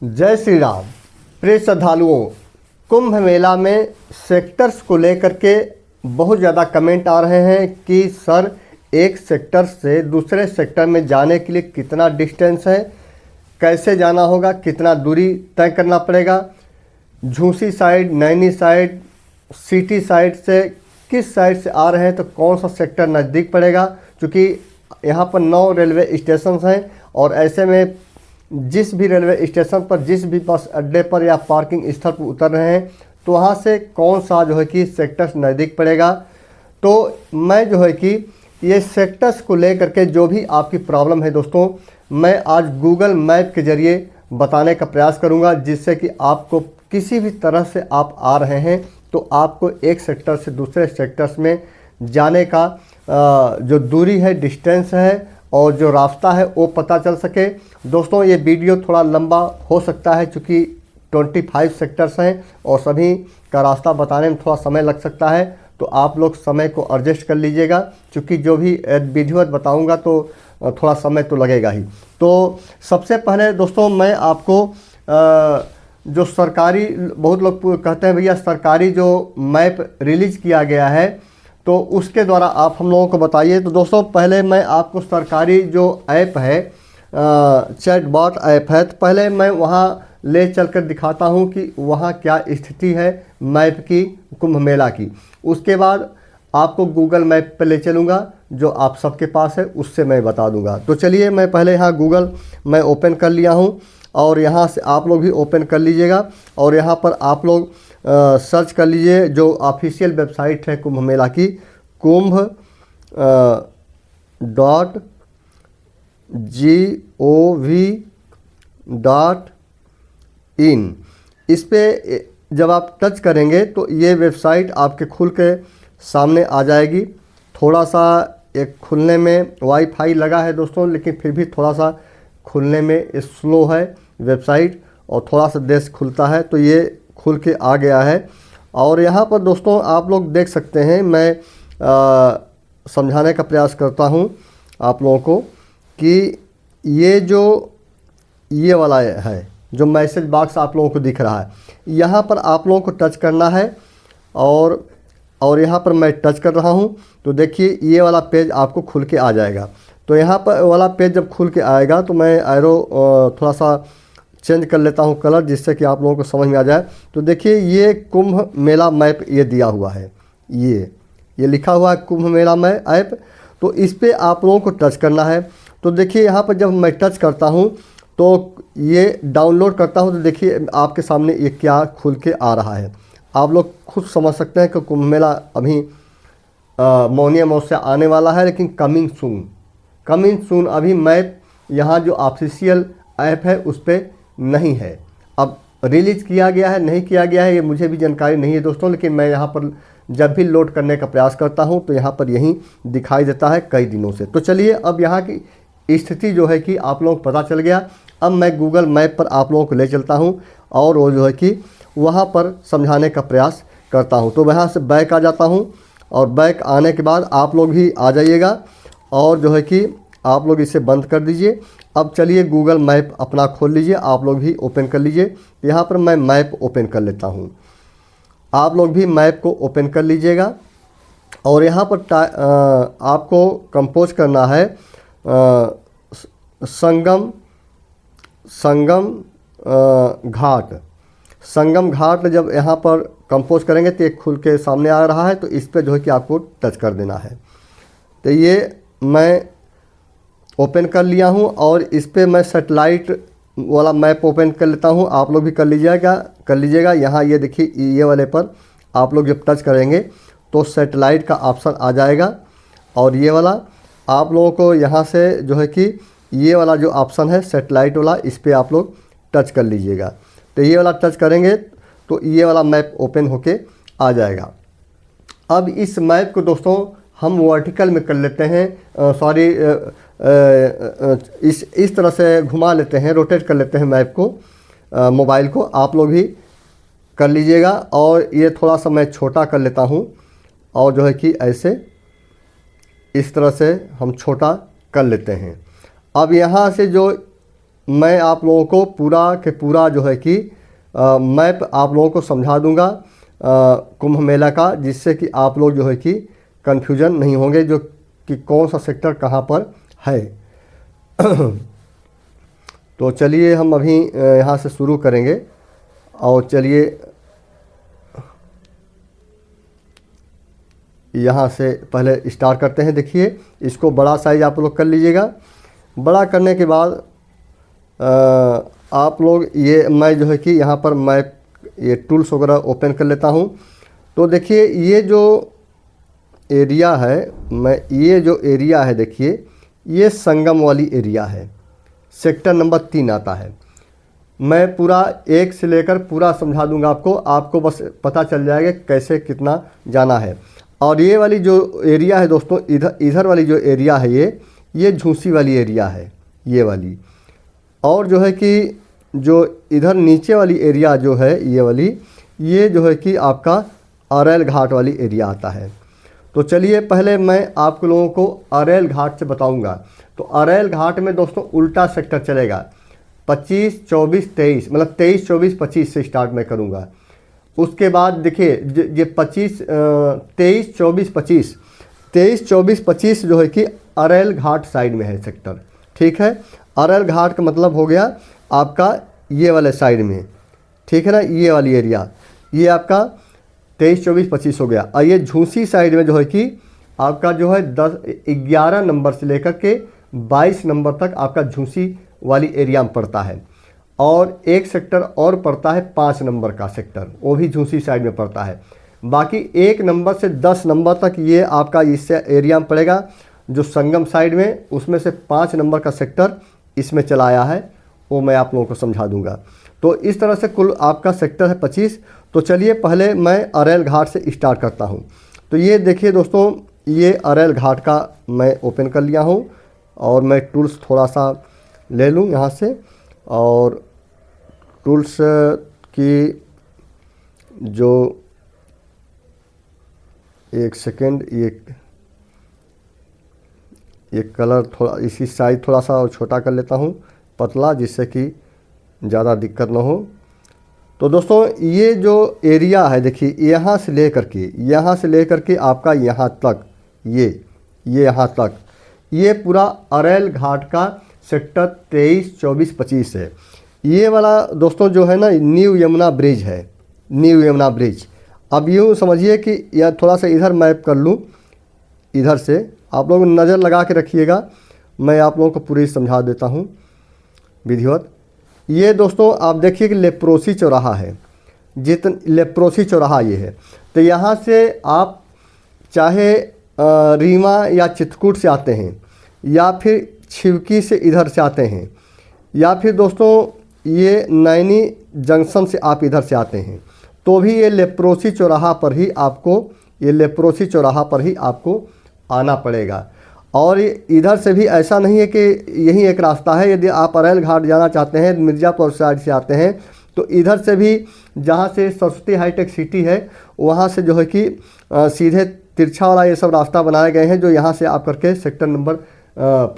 जय श्री राम। प्रिय श्रद्धालुओं, कुंभ मेला में सेक्टर्स को लेकर के बहुत ज़्यादा कमेंट आ रहे हैं कि सर एक सेक्टर से दूसरे सेक्टर में जाने के लिए कितना डिस्टेंस है, कैसे जाना होगा, कितना दूरी तय करना पड़ेगा, Jhusi side, Naini side, city side से किस साइड से आ रहे हैं तो कौन सा सेक्टर नज़दीक पड़ेगा। क्योंकि यहाँ पर 9 रेलवे स्टेशन हैं और ऐसे में जिस भी रेलवे स्टेशन पर, जिस भी बस अड्डे पर या पार्किंग स्थल पर उतर रहे हैं तो वहाँ से कौन सा जो है कि सेक्टर्स नज़दीक पड़ेगा। तो मैं जो है कि ये सेक्टर्स को लेकर के जो भी आपकी प्रॉब्लम है दोस्तों, मैं आज गूगल मैप के ज़रिए बताने का प्रयास करूँगा, जिससे कि आपको किसी भी तरह से आप आ रहे हैं तो आपको एक सेक्टर से दूसरे सेक्टर्स में जाने का जो दूरी है, डिस्टेंस है और जो रास्ता है वो पता चल सके। दोस्तों ये वीडियो थोड़ा लंबा हो सकता है क्योंकि 25 सेक्टर्स हैं और सभी का रास्ता बताने में थोड़ा समय लग सकता है, तो आप लोग समय को एडजस्ट कर लीजिएगा क्योंकि जो भी विधिवत बताऊंगा तो थोड़ा समय तो लगेगा ही। तो सबसे पहले दोस्तों मैं आपको जो सरकारी, बहुत लोग कहते हैं भैया सरकारी जो मैप रिलीज़ किया गया है तो उसके द्वारा आप हम लोगों को बताइए। तो दोस्तों पहले मैं आपको सरकारी जो ऐप है, चैटबॉट ऐप है, तो पहले मैं वहाँ ले चलकर दिखाता हूँ कि वहाँ क्या स्थिति है मैप की, कुंभ मेला की। उसके बाद आपको गूगल मैप पर ले चलूँगा जो आप सबके पास है, उससे मैं बता दूँगा। तो चलिए मैं पहले यहाँ गूगल मैं ओपन कर लिया हूँ और यहाँ से आप लोग भी ओपन कर लीजिएगा और यहाँ पर आप लोग सर्च कर लीजिए जो ऑफिशियल वेबसाइट है कुंभ मेला की, kumbh.gov.in। इस पे जब आप टच करेंगे तो ये वेबसाइट आपके खुल के सामने आ जाएगी। थोड़ा सा एक खुलने में वाईफाई लगा है दोस्तों, लेकिन फिर भी थोड़ा सा खुलने में स्लो है वेबसाइट और थोड़ा सा देर से खुलता है। तो ये खुल के आ गया है और यहाँ पर दोस्तों आप लोग देख सकते हैं, मैं समझाने का प्रयास करता हूँ आप लोगों को कि ये वाला है जो मैसेज बॉक्स आप लोगों को दिख रहा है, यहाँ पर आप लोगों को टच करना है और यहाँ पर मैं टच कर रहा हूँ तो देखिए ये वाला पेज आपको खुल के आ जाएगा। तो यहाँ पर वाला पेज जब खुल के आएगा तो मैं एरो थोड़ा सा चेंज कर लेता हूँ कलर, जिससे कि आप लोगों को समझ में आ जाए। तो देखिए ये कुंभ मेला मैप ये दिया हुआ है, ये लिखा हुआ है कुंभ मेला मैप ऐप। तो इस पे आप लोगों को टच करना है। तो देखिए यहाँ पर जब मैं टच करता हूँ तो ये डाउनलोड करता हूँ तो देखिए आपके सामने ये क्या खुल के आ रहा है। आप लोग खुद समझ सकते हैं कि कुंभ मेला अभी मौनी अमावस्या आने वाला है, लेकिन कमिंग सून अभी मैप यहाँ जो ऑफिशियल ऐप है उस पर नहीं है। अब रिलीज़ किया गया है नहीं किया गया है ये मुझे भी जानकारी नहीं है दोस्तों, लेकिन मैं यहाँ पर जब भी लोड करने का प्रयास करता हूँ तो यहाँ पर यही दिखाई देता है कई दिनों से। तो चलिए अब यहाँ की स्थिति जो है कि आप लोगों को पता चल गया। अब मैं गूगल मैप पर आप लोगों को ले चलता हूँ और वो जो है कि वहाँ पर समझाने का प्रयास करता हूँ। तो वहाँ से बैक आ जाता हूँ और बैक आने के बाद आप लोग भी आ जाइएगा और जो है कि आप लोग इसे बंद कर दीजिए। अब चलिए गूगल मैप अपना खोल लीजिए, आप लोग भी ओपन कर लीजिए। यहाँ पर मैं मैप ओपन कर लेता हूँ, आप लोग भी मैप को ओपन कर लीजिएगा और यहाँ पर आपको कंपोज करना है संगम घाट। जब यहाँ पर कंपोज करेंगे तो एक खुल के सामने आ रहा है, तो इस पर जो है कि आपको टच कर देना है। तो ये मैं ओपन कर लिया हूँ और इस पर मैं सेटेलाइट वाला मैप ओपन कर लेता हूँ, आप लोग भी कर लीजिएगा। यहाँ ये देखिए ये वाले पर आप लोग जब टच करेंगे तो सेटेलाइट का ऑप्शन आ जाएगा और ये वाला आप लोगों को यहाँ से जो है कि ये वाला जो ऑप्शन है सेटेलाइट वाला, इस पर आप लोग टच कर लीजिएगा। तो ये वाला टच करेंगे तो ये वाला मैप ओपन होके आ जाएगा। अब इस मैप को दोस्तों हम वर्टिकल में कर लेते हैं, इस तरह से घुमा लेते हैं, रोटेट कर लेते हैं मैप को, मोबाइल को। आप लोग भी कर लीजिएगा और ये थोड़ा सा मैं छोटा कर लेता हूँ और जो है कि ऐसे इस तरह से हम छोटा कर लेते हैं। अब यहाँ से जो मैं आप लोगों को पूरा के पूरा जो है कि मैप आप लोगों को समझा दूंगा कुंभ मेला का, जिससे कि आप लोग जो है कि कन्फ्यूजन नहीं होंगे जो कि कौन सा सेक्टर कहाँ पर है। तो चलिए हम अभी यहाँ से शुरू करेंगे और चलिए यहाँ से पहले स्टार्ट करते हैं। देखिए इसको बड़ा साइज आप लोग कर लीजिएगा। बड़ा करने के बाद आप लोग ये मैं जो है कि यहाँ पर मैं ये टूल्स वगैरह ओपन कर लेता हूँ। तो देखिए ये जो एरिया है, ये जो एरिया है देखिए ये संगम वाली एरिया है, सेक्टर नंबर 3 आता है। मैं पूरा 1 से लेकर पूरा समझा दूंगा आपको बस पता चल जाएगा कैसे कितना जाना है। और ये वाली जो एरिया है दोस्तों, इधर वाली जो एरिया है ये झूसी वाली एरिया है ये वाली। और जो है कि जो इधर नीचे वाली एरिया जो है ये वाली, ये जो है कि आपका अरैल घाट वाली एरिया आता है। तो चलिए पहले मैं आप लोगों को अरैल घाट से बताऊंगा। तो अरैल घाट में दोस्तों उल्टा सेक्टर चलेगा, 25, 24, 23, मतलब 23, 24, 25 से स्टार्ट मैं करूंगा। उसके बाद देखिए ये 23, 24, 25, 23, 24, 25 जो है कि अरैल घाट साइड में है सेक्टर। ठीक है, अरैल घाट का मतलब हो गया आपका ये वाले साइड में, ठीक है ना, ये वाली एरिया, ये आपका 23, 24, 25 हो गया। और ये झूसी साइड में जो है कि आपका जो है 11 नंबर से लेकर के 22 नंबर तक आपका झूसी वाली एरिया में पड़ता है। और एक सेक्टर और पड़ता है 5 नंबर का सेक्टर, वो भी झूसी साइड में पड़ता है। बाकी 1 नंबर से 10 नंबर तक ये आपका इस एरिया में पड़ेगा जो संगम साइड में, उसमें से 5 नंबर का सेक्टर इसमें चला आया है, वो मैं आप लोगों को समझा दूंगा। तो इस तरह से कुल आपका सेक्टर है 25। तो चलिए पहले मैं अरैल घाट से स्टार्ट करता हूँ। तो ये देखिए दोस्तों, ये अरैल घाट का मैं ओपन कर लिया हूँ और मैं टूल्स थोड़ा सा ले लूँ यहाँ से। और टूल्स की जो एक सेकेंड, ये कलर थोड़ा इसी साइज थोड़ा सा छोटा कर लेता हूँ, पतला, जिससे कि ज़्यादा दिक्कत ना हो। तो दोस्तों ये जो एरिया है देखिए, यहाँ से लेकर के आपका यहाँ तक, ये यहाँ तक, ये पूरा अरैल घाट का सेक्टर 23, 24, 25 है। ये वाला दोस्तों जो है ना न्यू यमुना ब्रिज है, न्यू यमुना ब्रिज। अब यूँ समझिए कि यह थोड़ा सा इधर मैप कर लूँ, इधर से आप लोग नज़र लगा के रखिएगा, मैं आप लोगों को पूरी समझा देता हूँ विधिवत। ये दोस्तों आप देखिए कि लेप्रोसी चौराहा है, लेप्रोसी चौराहा ये है। तो यहाँ से आप चाहे रीवा या चित्रकूट से आते हैं, या फिर छिवकी से इधर से आते हैं, या फिर दोस्तों ये नैनी जंक्शन से आप इधर से आते हैं, तो भी ये लेप्रोसी चौराहा पर ही आपको आना पड़ेगा। और इधर से भी ऐसा नहीं है कि यही एक रास्ता है। यदि आप अरैल घाट जाना चाहते हैं, मिर्ज़ापुर साइड से आते हैं, तो इधर से भी जहाँ से सरस्वती हाईटेक सिटी है वहाँ से जो है कि सीधे तिरछा वाला ये सब रास्ता बनाए गए हैं, जो यहाँ से आप करके सेक्टर नंबर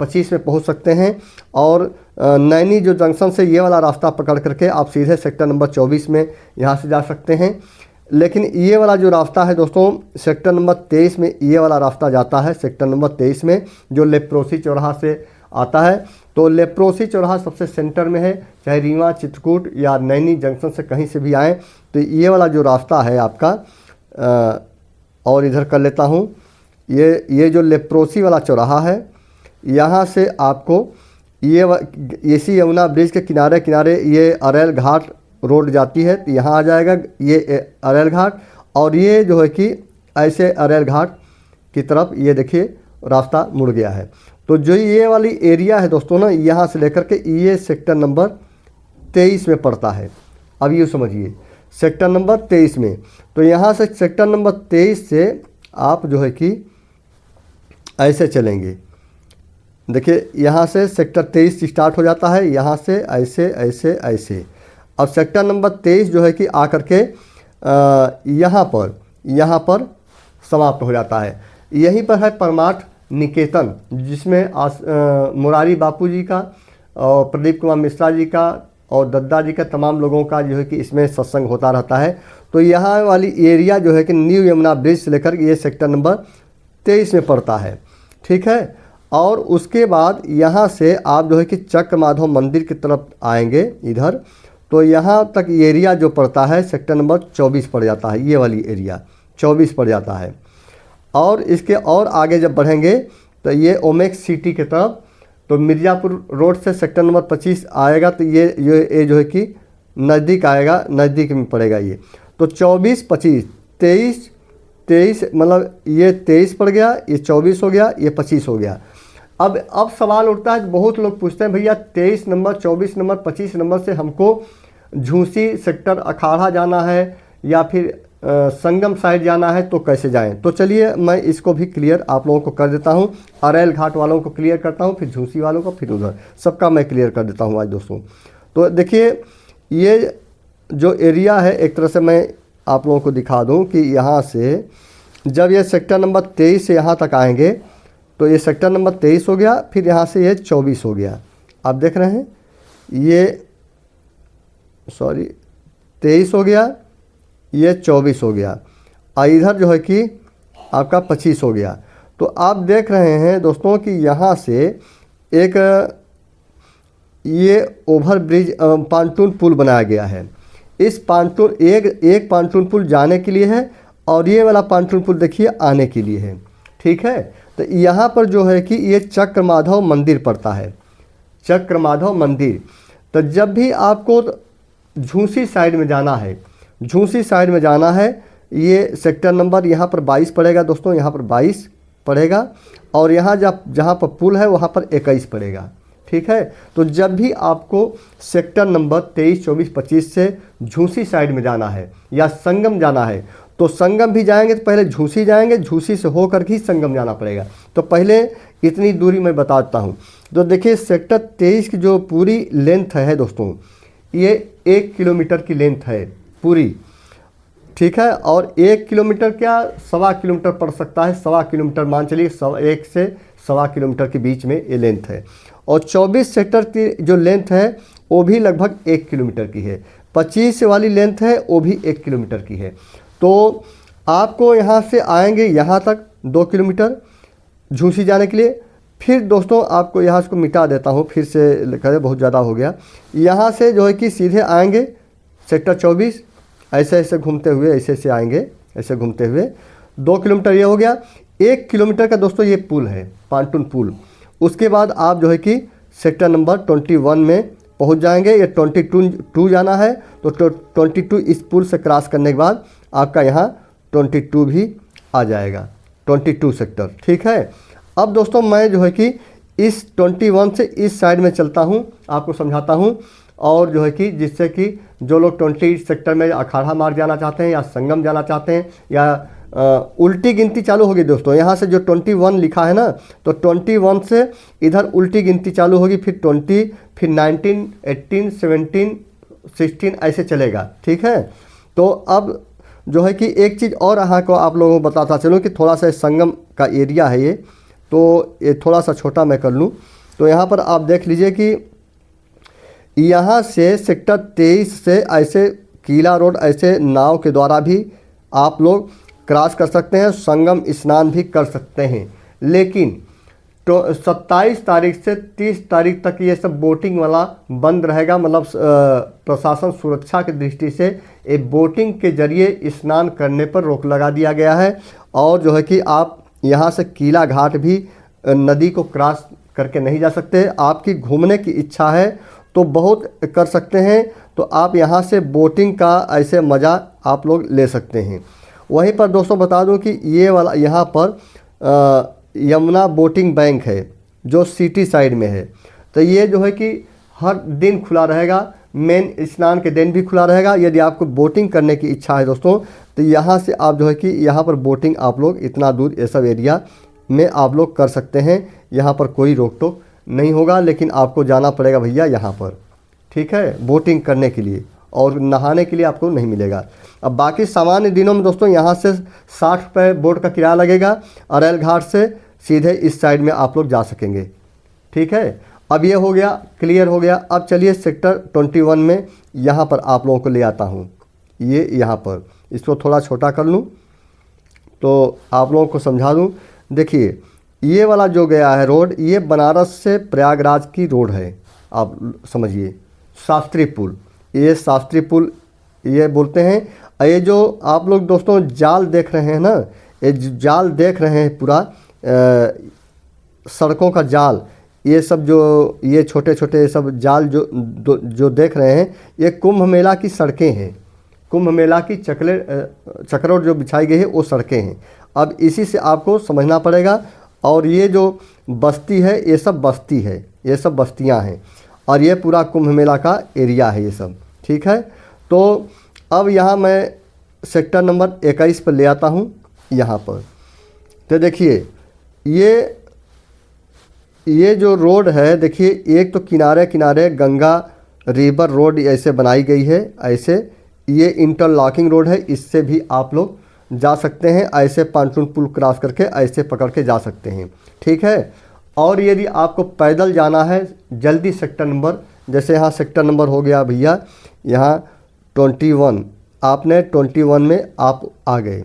25 में पहुँच सकते हैं। और नैनी जो जंक्शन से ये वाला रास्ता पकड़ करके आप सीधे सेक्टर नंबर 24 में यहाँ से जा सकते हैं। लेकिन ये वाला जो रास्ता है दोस्तों सेक्टर नंबर 23 में, ये वाला रास्ता जाता है सेक्टर नंबर 23 में, जो लेप्रोसी चौराहा से आता है। तो लेप्रोसी चौराहा सबसे सेंटर में है, चाहे रीवा, चित्रकूट या नैनी जंक्शन से कहीं से भी आएँ, तो ये वाला जो रास्ता है आपका, और इधर कर लेता हूँ, ये जो लेप्रोसी वाला चौराहा है, यहाँ से आपको इसी यमुना ब्रिज के किनारे किनारे ये अरैल घाट रोड जाती है, तो यहाँ आ जाएगा ये अरैल घाट। और ये जो है कि ऐसे अरैल घाट की तरफ ये देखिए रास्ता मुड़ गया है। तो जो ये वाली एरिया है दोस्तों ना, यहाँ से लेकर के ये सेक्टर नंबर 23 में पड़ता है। अब ये समझिए सेक्टर नंबर 23 में, तो यहाँ से सेक्टर नंबर 23 से आप जो है कि ऐसे चलेंगे। देखिए यहाँ से सेक्टर 23 स्टार्ट हो जाता है, यहाँ से ऐसे ऐसे ऐसे। अब सेक्टर नंबर 23 जो है कि आकर के यहाँ पर समाप्त हो जाता है। यहीं पर है परमार्थ निकेतन, जिसमें मुरारी बापू जी का और प्रदीप कुमार मिश्रा जी का और दद्दा जी का, तमाम लोगों का जो है कि इसमें सत्संग होता रहता है। तो यहाँ वाली एरिया जो है कि न्यू यमुना ब्रिज से लेकर ये सेक्टर नंबर 23 में पड़ता है, ठीक है। और उसके बाद यहाँ से आप जो है कि चक्र माधव मंदिर की तरफ आएंगे इधर, तो यहाँ तक एरिया जो पड़ता है सेक्टर नंबर 24 पड़ जाता है, ये वाली एरिया 24 पड़ जाता है। और इसके और आगे जब बढ़ेंगे तो ये ओमेक्स सिटी की तरफ, तो मिर्ज़ापुर रोड से सेक्टर नंबर 25 आएगा, तो ये जो है कि नज़दीक आएगा, नज़दीक में पड़ेगा ये। तो 24, 25, 23 मतलब ये 23 पड़ गया, ये 24 हो गया, ये 25 हो गया। अब सवाल उठता है, बहुत लोग पूछते हैं भैया 23 नंबर, 24 नंबर, 25 नंबर से हमको झूसी सेक्टर अखाड़ा जाना है या फिर संगम साइड जाना है, तो कैसे जाएं? तो चलिए मैं इसको भी क्लियर आप लोगों को कर देता हूं। अरेल घाट वालों को क्लियर करता हूं, फिर झूसी वालों को, फिर उधर सबका मैं क्लियर कर देता हूं आज दोस्तों। तो देखिए ये जो एरिया है, एक तरह से मैं आप लोगों को दिखा दूं कि यहाँ से जब ये सेक्टर नंबर 23 से यहाँ तक आएंगे तो ये सेक्टर नंबर 23 हो गया, फिर यहाँ से ये 24 हो गया। आप देख रहे हैं ये 23 हो गया, ये 24 हो गया, और इधर जो है कि आपका 25 हो गया। तो आप देख रहे हैं दोस्तों कि यहाँ से एक ये ओवर ब्रिज पांटून पुल बनाया गया है। इस पांटून एक पांटून पुल जाने के लिए है और ये वाला पांटून पुल देखिए आने के लिए है, ठीक है। तो यहाँ पर जो है कि ये चक्र माधव मंदिर पड़ता है, चक्र माधव मंदिर। तो जब भी आपको झूसी साइड में जाना है, झूसी साइड में जाना है, ये सेक्टर नंबर यहाँ पर 22 पड़ेगा दोस्तों, यहाँ पर 22 पड़ेगा, और यहाँ जहाँ पर पुल है वहाँ पर 21 पड़ेगा, ठीक है। तो जब भी आपको सेक्टर नंबर 23, 24, 25 से झूसी साइड में जाना है या संगम जाना है, तो संगम भी जाएंगे तो पहले झूसी जाएंगे, झूसी से होकर ही संगम जाना पड़ेगा। तो पहले इतनी दूरी मैं बताता हूँ। तो देखिए सेक्टर 23 की जो पूरी लेंथ है दोस्तों, ये 1 किलोमीटर की लेंथ है पूरी, ठीक है। और 1 किलोमीटर क्या 1.25 किलोमीटर पड़ सकता है, 1.25 किलोमीटर मान चलिए, 1 से 1.25 किलोमीटर के बीच में ये लेंथ है। और 24 सेक्टर की जो लेंथ है वो भी लगभग 1 किलोमीटर की है। 25 वाली लेंथ है वो भी 1 किलोमीटर की है। तो आपको यहाँ से आएंगे यहाँ तक 2 किलोमीटर झूसी जाने के लिए। फिर दोस्तों आपको यहाँ से मिटा देता हूँ, फिर से करें बहुत ज़्यादा हो गया। यहाँ से जो है कि सीधे आएंगे सेक्टर 24, ऐसे ऐसे घूमते हुए ऐसे ऐसे आएंगे, ऐसे घूमते हुए 2 किलोमीटर ये हो गया। 1 किलोमीटर का दोस्तों ये पुल है, पांटून पुल। उसके बाद आप जो है कि सेक्टर नंबर 21 में पहुंच जाएंगे। ये 22 जाना है, तो 22 इस पुल से क्रॉस करने के बाद आपका यहाँ 22 भी आ जाएगा, 22 सेक्टर, ठीक है। अब दोस्तों मैं जो है कि इस 21 से इस साइड में चलता हूँ, आपको समझाता हूँ, और जो है कि जिससे कि जो लोग 20 सेक्टर में अखाड़ा मार्ग जाना चाहते हैं या संगम जाना चाहते हैं या उल्टी गिनती चालू होगी दोस्तों। यहाँ से जो 21 लिखा है ना, तो 21 से इधर उल्टी गिनती चालू होगी, फिर 20, फिर 19, 18, 17, 16 ऐसे चलेगा, ठीक है। तो अब जो है कि एक चीज़ और यहाँ को आप लोगों को बताता चलूँ कि थोड़ा सा संगम का एरिया है ये, तो ये थोड़ा सा छोटा मैं कर लूँ। तो यहाँ पर आप देख लीजिए कि यहाँ से सेक्टर 23 से ऐसे किला रोड ऐसे नाव के द्वारा भी आप लोग क्रॉस कर सकते हैं, संगम स्नान भी कर सकते हैं। लेकिन तो 27 तारीख से 30 तारीख तक ये सब बोटिंग वाला बंद रहेगा, मतलब प्रशासन सुरक्षा की दृष्टि से ये बोटिंग के जरिए स्नान करने पर रोक लगा दिया गया है। और जो है कि आप यहाँ से किला घाट भी नदी को क्रॉस करके नहीं जा सकते। आपकी घूमने की इच्छा है तो बहुत कर सकते हैं, तो आप यहाँ से बोटिंग का ऐसे मज़ा आप लोग ले सकते हैं। वहीं पर दोस्तों बता दूं कि ये वाला यहाँ पर यमुना बोटिंग बैंक है जो सिटी साइड में है। तो ये जो है कि हर दिन खुला रहेगा, मेन स्नान के दिन भी खुला रहेगा। यदि आपको बोटिंग करने की इच्छा है दोस्तों, तो यहाँ से आप जो है कि यहाँ पर बोटिंग आप लोग इतना दूर ये सब एरिया में आप लोग कर सकते हैं। यहाँ पर कोई रोक टोक नहीं होगा, लेकिन आपको जाना पड़ेगा भैया यहाँ पर, ठीक है, बोटिंग करने के लिए, और नहाने के लिए आपको नहीं मिलेगा। अब बाकी सामान्य दिनों में दोस्तों यहाँ से 60 रुपये बोट का किराया लगेगा। अरेल घाट से सीधे इस साइड में आप लोग जा सकेंगे, ठीक है। अब ये हो गया, क्लियर हो गया। अब चलिए सेक्टर 21 में यहाँ पर आप लोगों को ले आता हूँ। ये यहाँ पर इसको थोड़ा छोटा कर लूँ तो आप लोगों को समझा दूँ। देखिए ये वाला जो गया है रोड, ये बनारस से प्रयागराज की रोड है, आप समझिए। शास्त्री पुल, ये शास्त्री पुल ये बोलते हैं। ये जो आप लोग दोस्तों जाल देख रहे हैं ना, ये जाल देख रहे हैं पूरा सड़कों का जाल, ये सब जो ये छोटे छोटे सब जाल जो देख रहे हैं, ये कुंभ मेला की सड़कें हैं। कुंभ मेला की चक्रोट जो बिछाई गई है वो सड़कें हैं। अब इसी से आपको समझना पड़ेगा। और ये जो बस्ती है, ये सब बस्ती है, ये सब बस्तियां हैं, और ये पूरा कुंभ मेला का एरिया है ये सब, ठीक है। तो अब यहाँ मैं सेक्टर नंबर 21 पर ले आता हूँ यहाँ पर। तो देखिए ये जो रोड है, देखिए एक तो किनारे किनारे गंगा रिवर रोड ऐसे बनाई गई है, ऐसे ये इंटरलॉकिंग रोड है, इससे भी आप लोग जा सकते हैं, ऐसे पांटून पुल क्रॉस करके ऐसे पकड़ के जा सकते हैं, ठीक है। और यदि आपको पैदल जाना है जल्दी सेक्टर नंबर, जैसे यहाँ सेक्टर नंबर हो गया भैया यहाँ 21, आपने 21 में आप आ गए।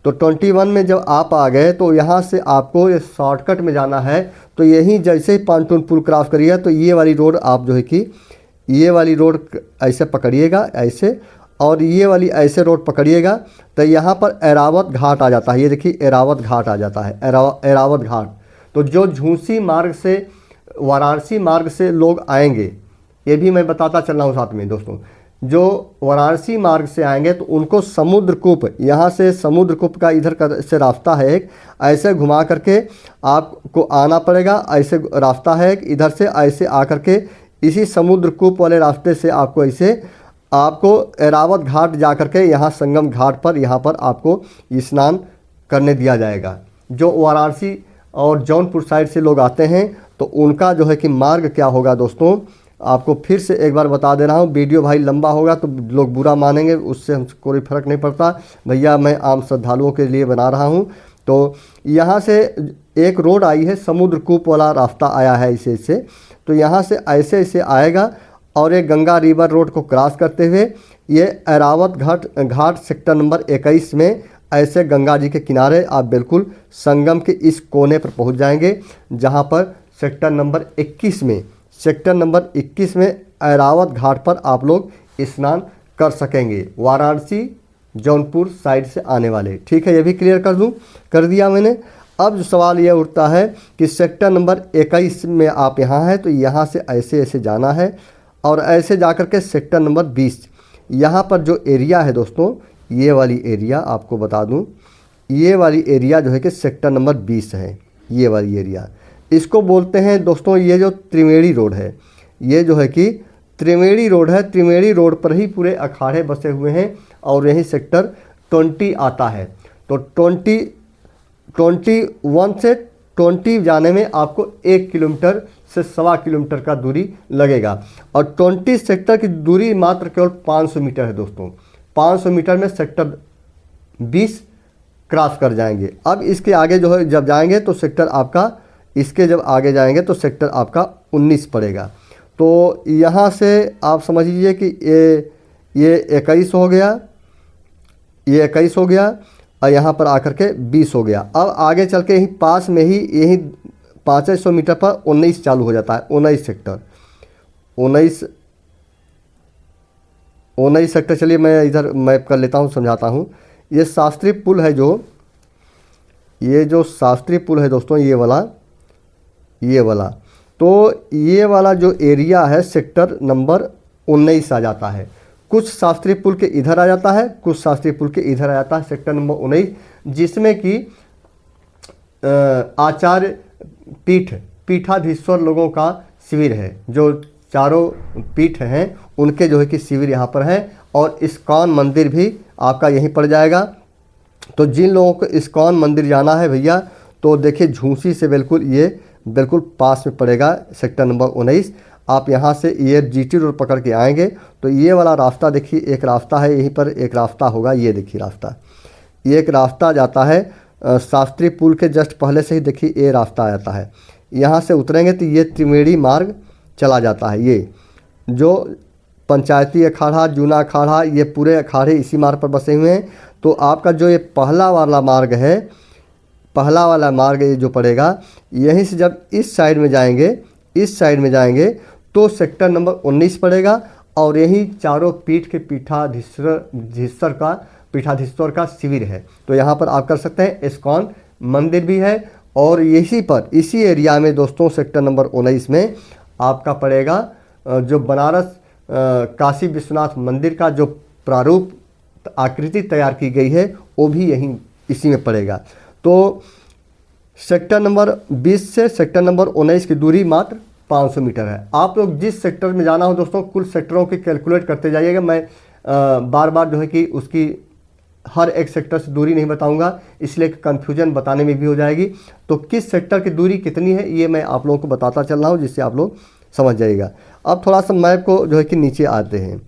तो 21 में जब आप आ गए तो यहाँ से आपको ये शॉर्टकट में जाना है। तो यहीं जैसे ही पांटून पुल क्रॉस करिए तो ये वाली रोड आप जो है कि ये वाली रोड ऐसे पकड़िएगा ऐसे, और ये वाली ऐसे रोड पकड़िएगा तो यहाँ पर एरावत घाट आ जाता है। ये देखिए एरावत घाट आ जाता है, एरावत घाट। तो जो झूसी मार्ग से वाराणसी मार्ग से लोग आएंगे, ये भी मैं बताता चल रहा हूँ साथ में दोस्तों, जो वाराणसी मार्ग से आएंगे तो उनको समुद्रकूप, यहाँ से समुद्रकूप का इधर का से रास्ता है एक, ऐसे घुमा करके आपको आना पड़ेगा। ऐसे रास्ता है एक, इधर से ऐसे आकर के इसी समुद्रकूप वाले रास्ते से आपको ऐसे आपको एरावत घाट जा कर के यहाँ संगम घाट पर यहाँ पर आपको स्नान करने दिया जाएगा। जो वाराणसी और जौनपुर साइड से लोग आते हैं तो उनका जो है कि मार्ग क्या होगा दोस्तों, आपको फिर से एक बार बता दे रहा हूँ। वीडियो भाई लंबा होगा तो लोग बुरा मानेंगे, उससे हमको कोई फ़र्क नहीं पड़ता भैया, मैं आम श्रद्धालुओं के लिए बना रहा हूँ। तो यहाँ से एक रोड आई है, समुद्रकूप वाला रास्ता आया है इसे तो यहाँ से ऐसे ऐसे आएगा और एक गंगा रिवर रोड को क्रॉस करते हुए ये एरावत घाट सेक्टर नंबर 21 में ऐसे गंगा जी के किनारे आप बिल्कुल संगम के इस कोने पर पहुंच जाएंगे, जहां पर सेक्टर नंबर 21 में एरावत घाट पर आप लोग स्नान कर सकेंगे, वाराणसी जौनपुर साइड से आने वाले, ठीक है। ये भी क्लियर कर दिया मैंने। अब जो सवाल ये उठता है कि सेक्टर नंबर 21 में आप यहाँ हैं तो यहाँ से ऐसे ऐसे जाना है और ऐसे जाकर के सेक्टर नंबर 20, यहाँ पर जो एरिया है दोस्तों, ये वाली एरिया आपको बता दूं, ये वाली एरिया जो है कि सेक्टर नंबर 20 है। ये वाली एरिया इसको बोलते हैं दोस्तों, ये जो त्रिवेणी रोड है, ये जो है कि त्रिवेणी रोड है, त्रिवेणी रोड पर ही पूरे अखाड़े बसे हुए हैं और यही सेक्टर 20 आता है। तो 21 से 20 जाने में आपको 1 किलोमीटर से 1.25 किलोमीटर का दूरी लगेगा और 20 सेक्टर की दूरी मात्र केवल 500 मीटर है दोस्तों। 500 मीटर में सेक्टर 20 क्रॉस कर जाएंगे। अब इसके आगे जो है जब जाएंगे तो सेक्टर आपका, इसके जब आगे जाएंगे तो सेक्टर आपका 19 पड़ेगा। तो यहाँ से आप समझ लीजिए कि ये 21 हो गया, ये 21 हो गया और यहाँ पर आकर के 20 हो गया। अब आगे चल के यही पास में ही यही 500 मीटर पर 19 चालू हो जाता है। 19 सेक्टर चलिए मैं इधर मैप कर लेता हूँ, समझाता हूँ। ये शास्त्री पुल है, ये जो शास्त्री पुल है दोस्तों, ये वाला तो ये वाला जो एरिया है सेक्टर नंबर 19 आ जाता है। कुछ शास्त्री पुल के इधर आ जाता है, कुछ शास्त्री पुल के इधर आ जाता है सेक्टर नंबर 19, जिसमें कि आचार्य पीठाधीश्वर लोगों का शिविर है। जो चारों पीठ हैं उनके जो है कि शिविर यहाँ पर है और इस्कॉन मंदिर भी आपका यहीं पड़ जाएगा। तो जिन लोगों को इस्कॉन मंदिर जाना है भैया, तो देखिए झूसी से बिल्कुल पास में पड़ेगा सेक्टर नंबर 19। आप यहाँ से ये जीटी रोड पकड़ के आएंगे तो ये वाला रास्ता देखिए, एक रास्ता है यहीं पर, एक रास्ता होगा, ये देखिए रास्ता, ये एक रास्ता जाता है शास्त्री पुल के जस्ट पहले से ही देखिए ये रास्ता आता है। यहाँ से उतरेंगे तो ये त्रिवेणी मार्ग चला जाता है। ये जो पंचायती अखाड़ा, जूना अखाड़ा, ये पूरे अखाड़े इसी मार्ग पर बसे हुए हैं। तो आपका जो ये पहला वाला मार्ग है, पहला वाला मार्ग ये जो पड़ेगा, यहीं से जब इस साइड में जाएंगे, इस साइड में जाएंगे तो सेक्टर नंबर 19 पड़ेगा। और यही चारों पीठ के पीठाधीश्वर का शिविर है। तो यहाँ पर आप कर सकते हैं। इस्कॉन मंदिर भी है और यहीं पर इसी एरिया में दोस्तों सेक्टर नंबर 19 में आपका पड़ेगा जो बनारस काशी विश्वनाथ मंदिर का जो प्रारूप आकृति तैयार की गई है वो भी यहीं इसी में पड़ेगा। तो सेक्टर नंबर 20 से सेक्टर नंबर 19 की दूरी मात्र 500 मीटर है। आप लोग जिस सेक्टर में जाना हो दोस्तों, कुल सेक्टरों की कैलकुलेट करते जाइएगा। मैं बार बार जो है कि उसकी हर एक सेक्टर से दूरी नहीं बताऊंगा, इसलिए कन्फ्यूजन बताने में भी हो जाएगी। तो किस सेक्टर की दूरी कितनी है ये मैं आप लोगों को बताता चल रहा हूँ, जिससे आप लोग समझ जाइएगा। अब थोड़ा सा मैप को जो है कि नीचे आते हैं।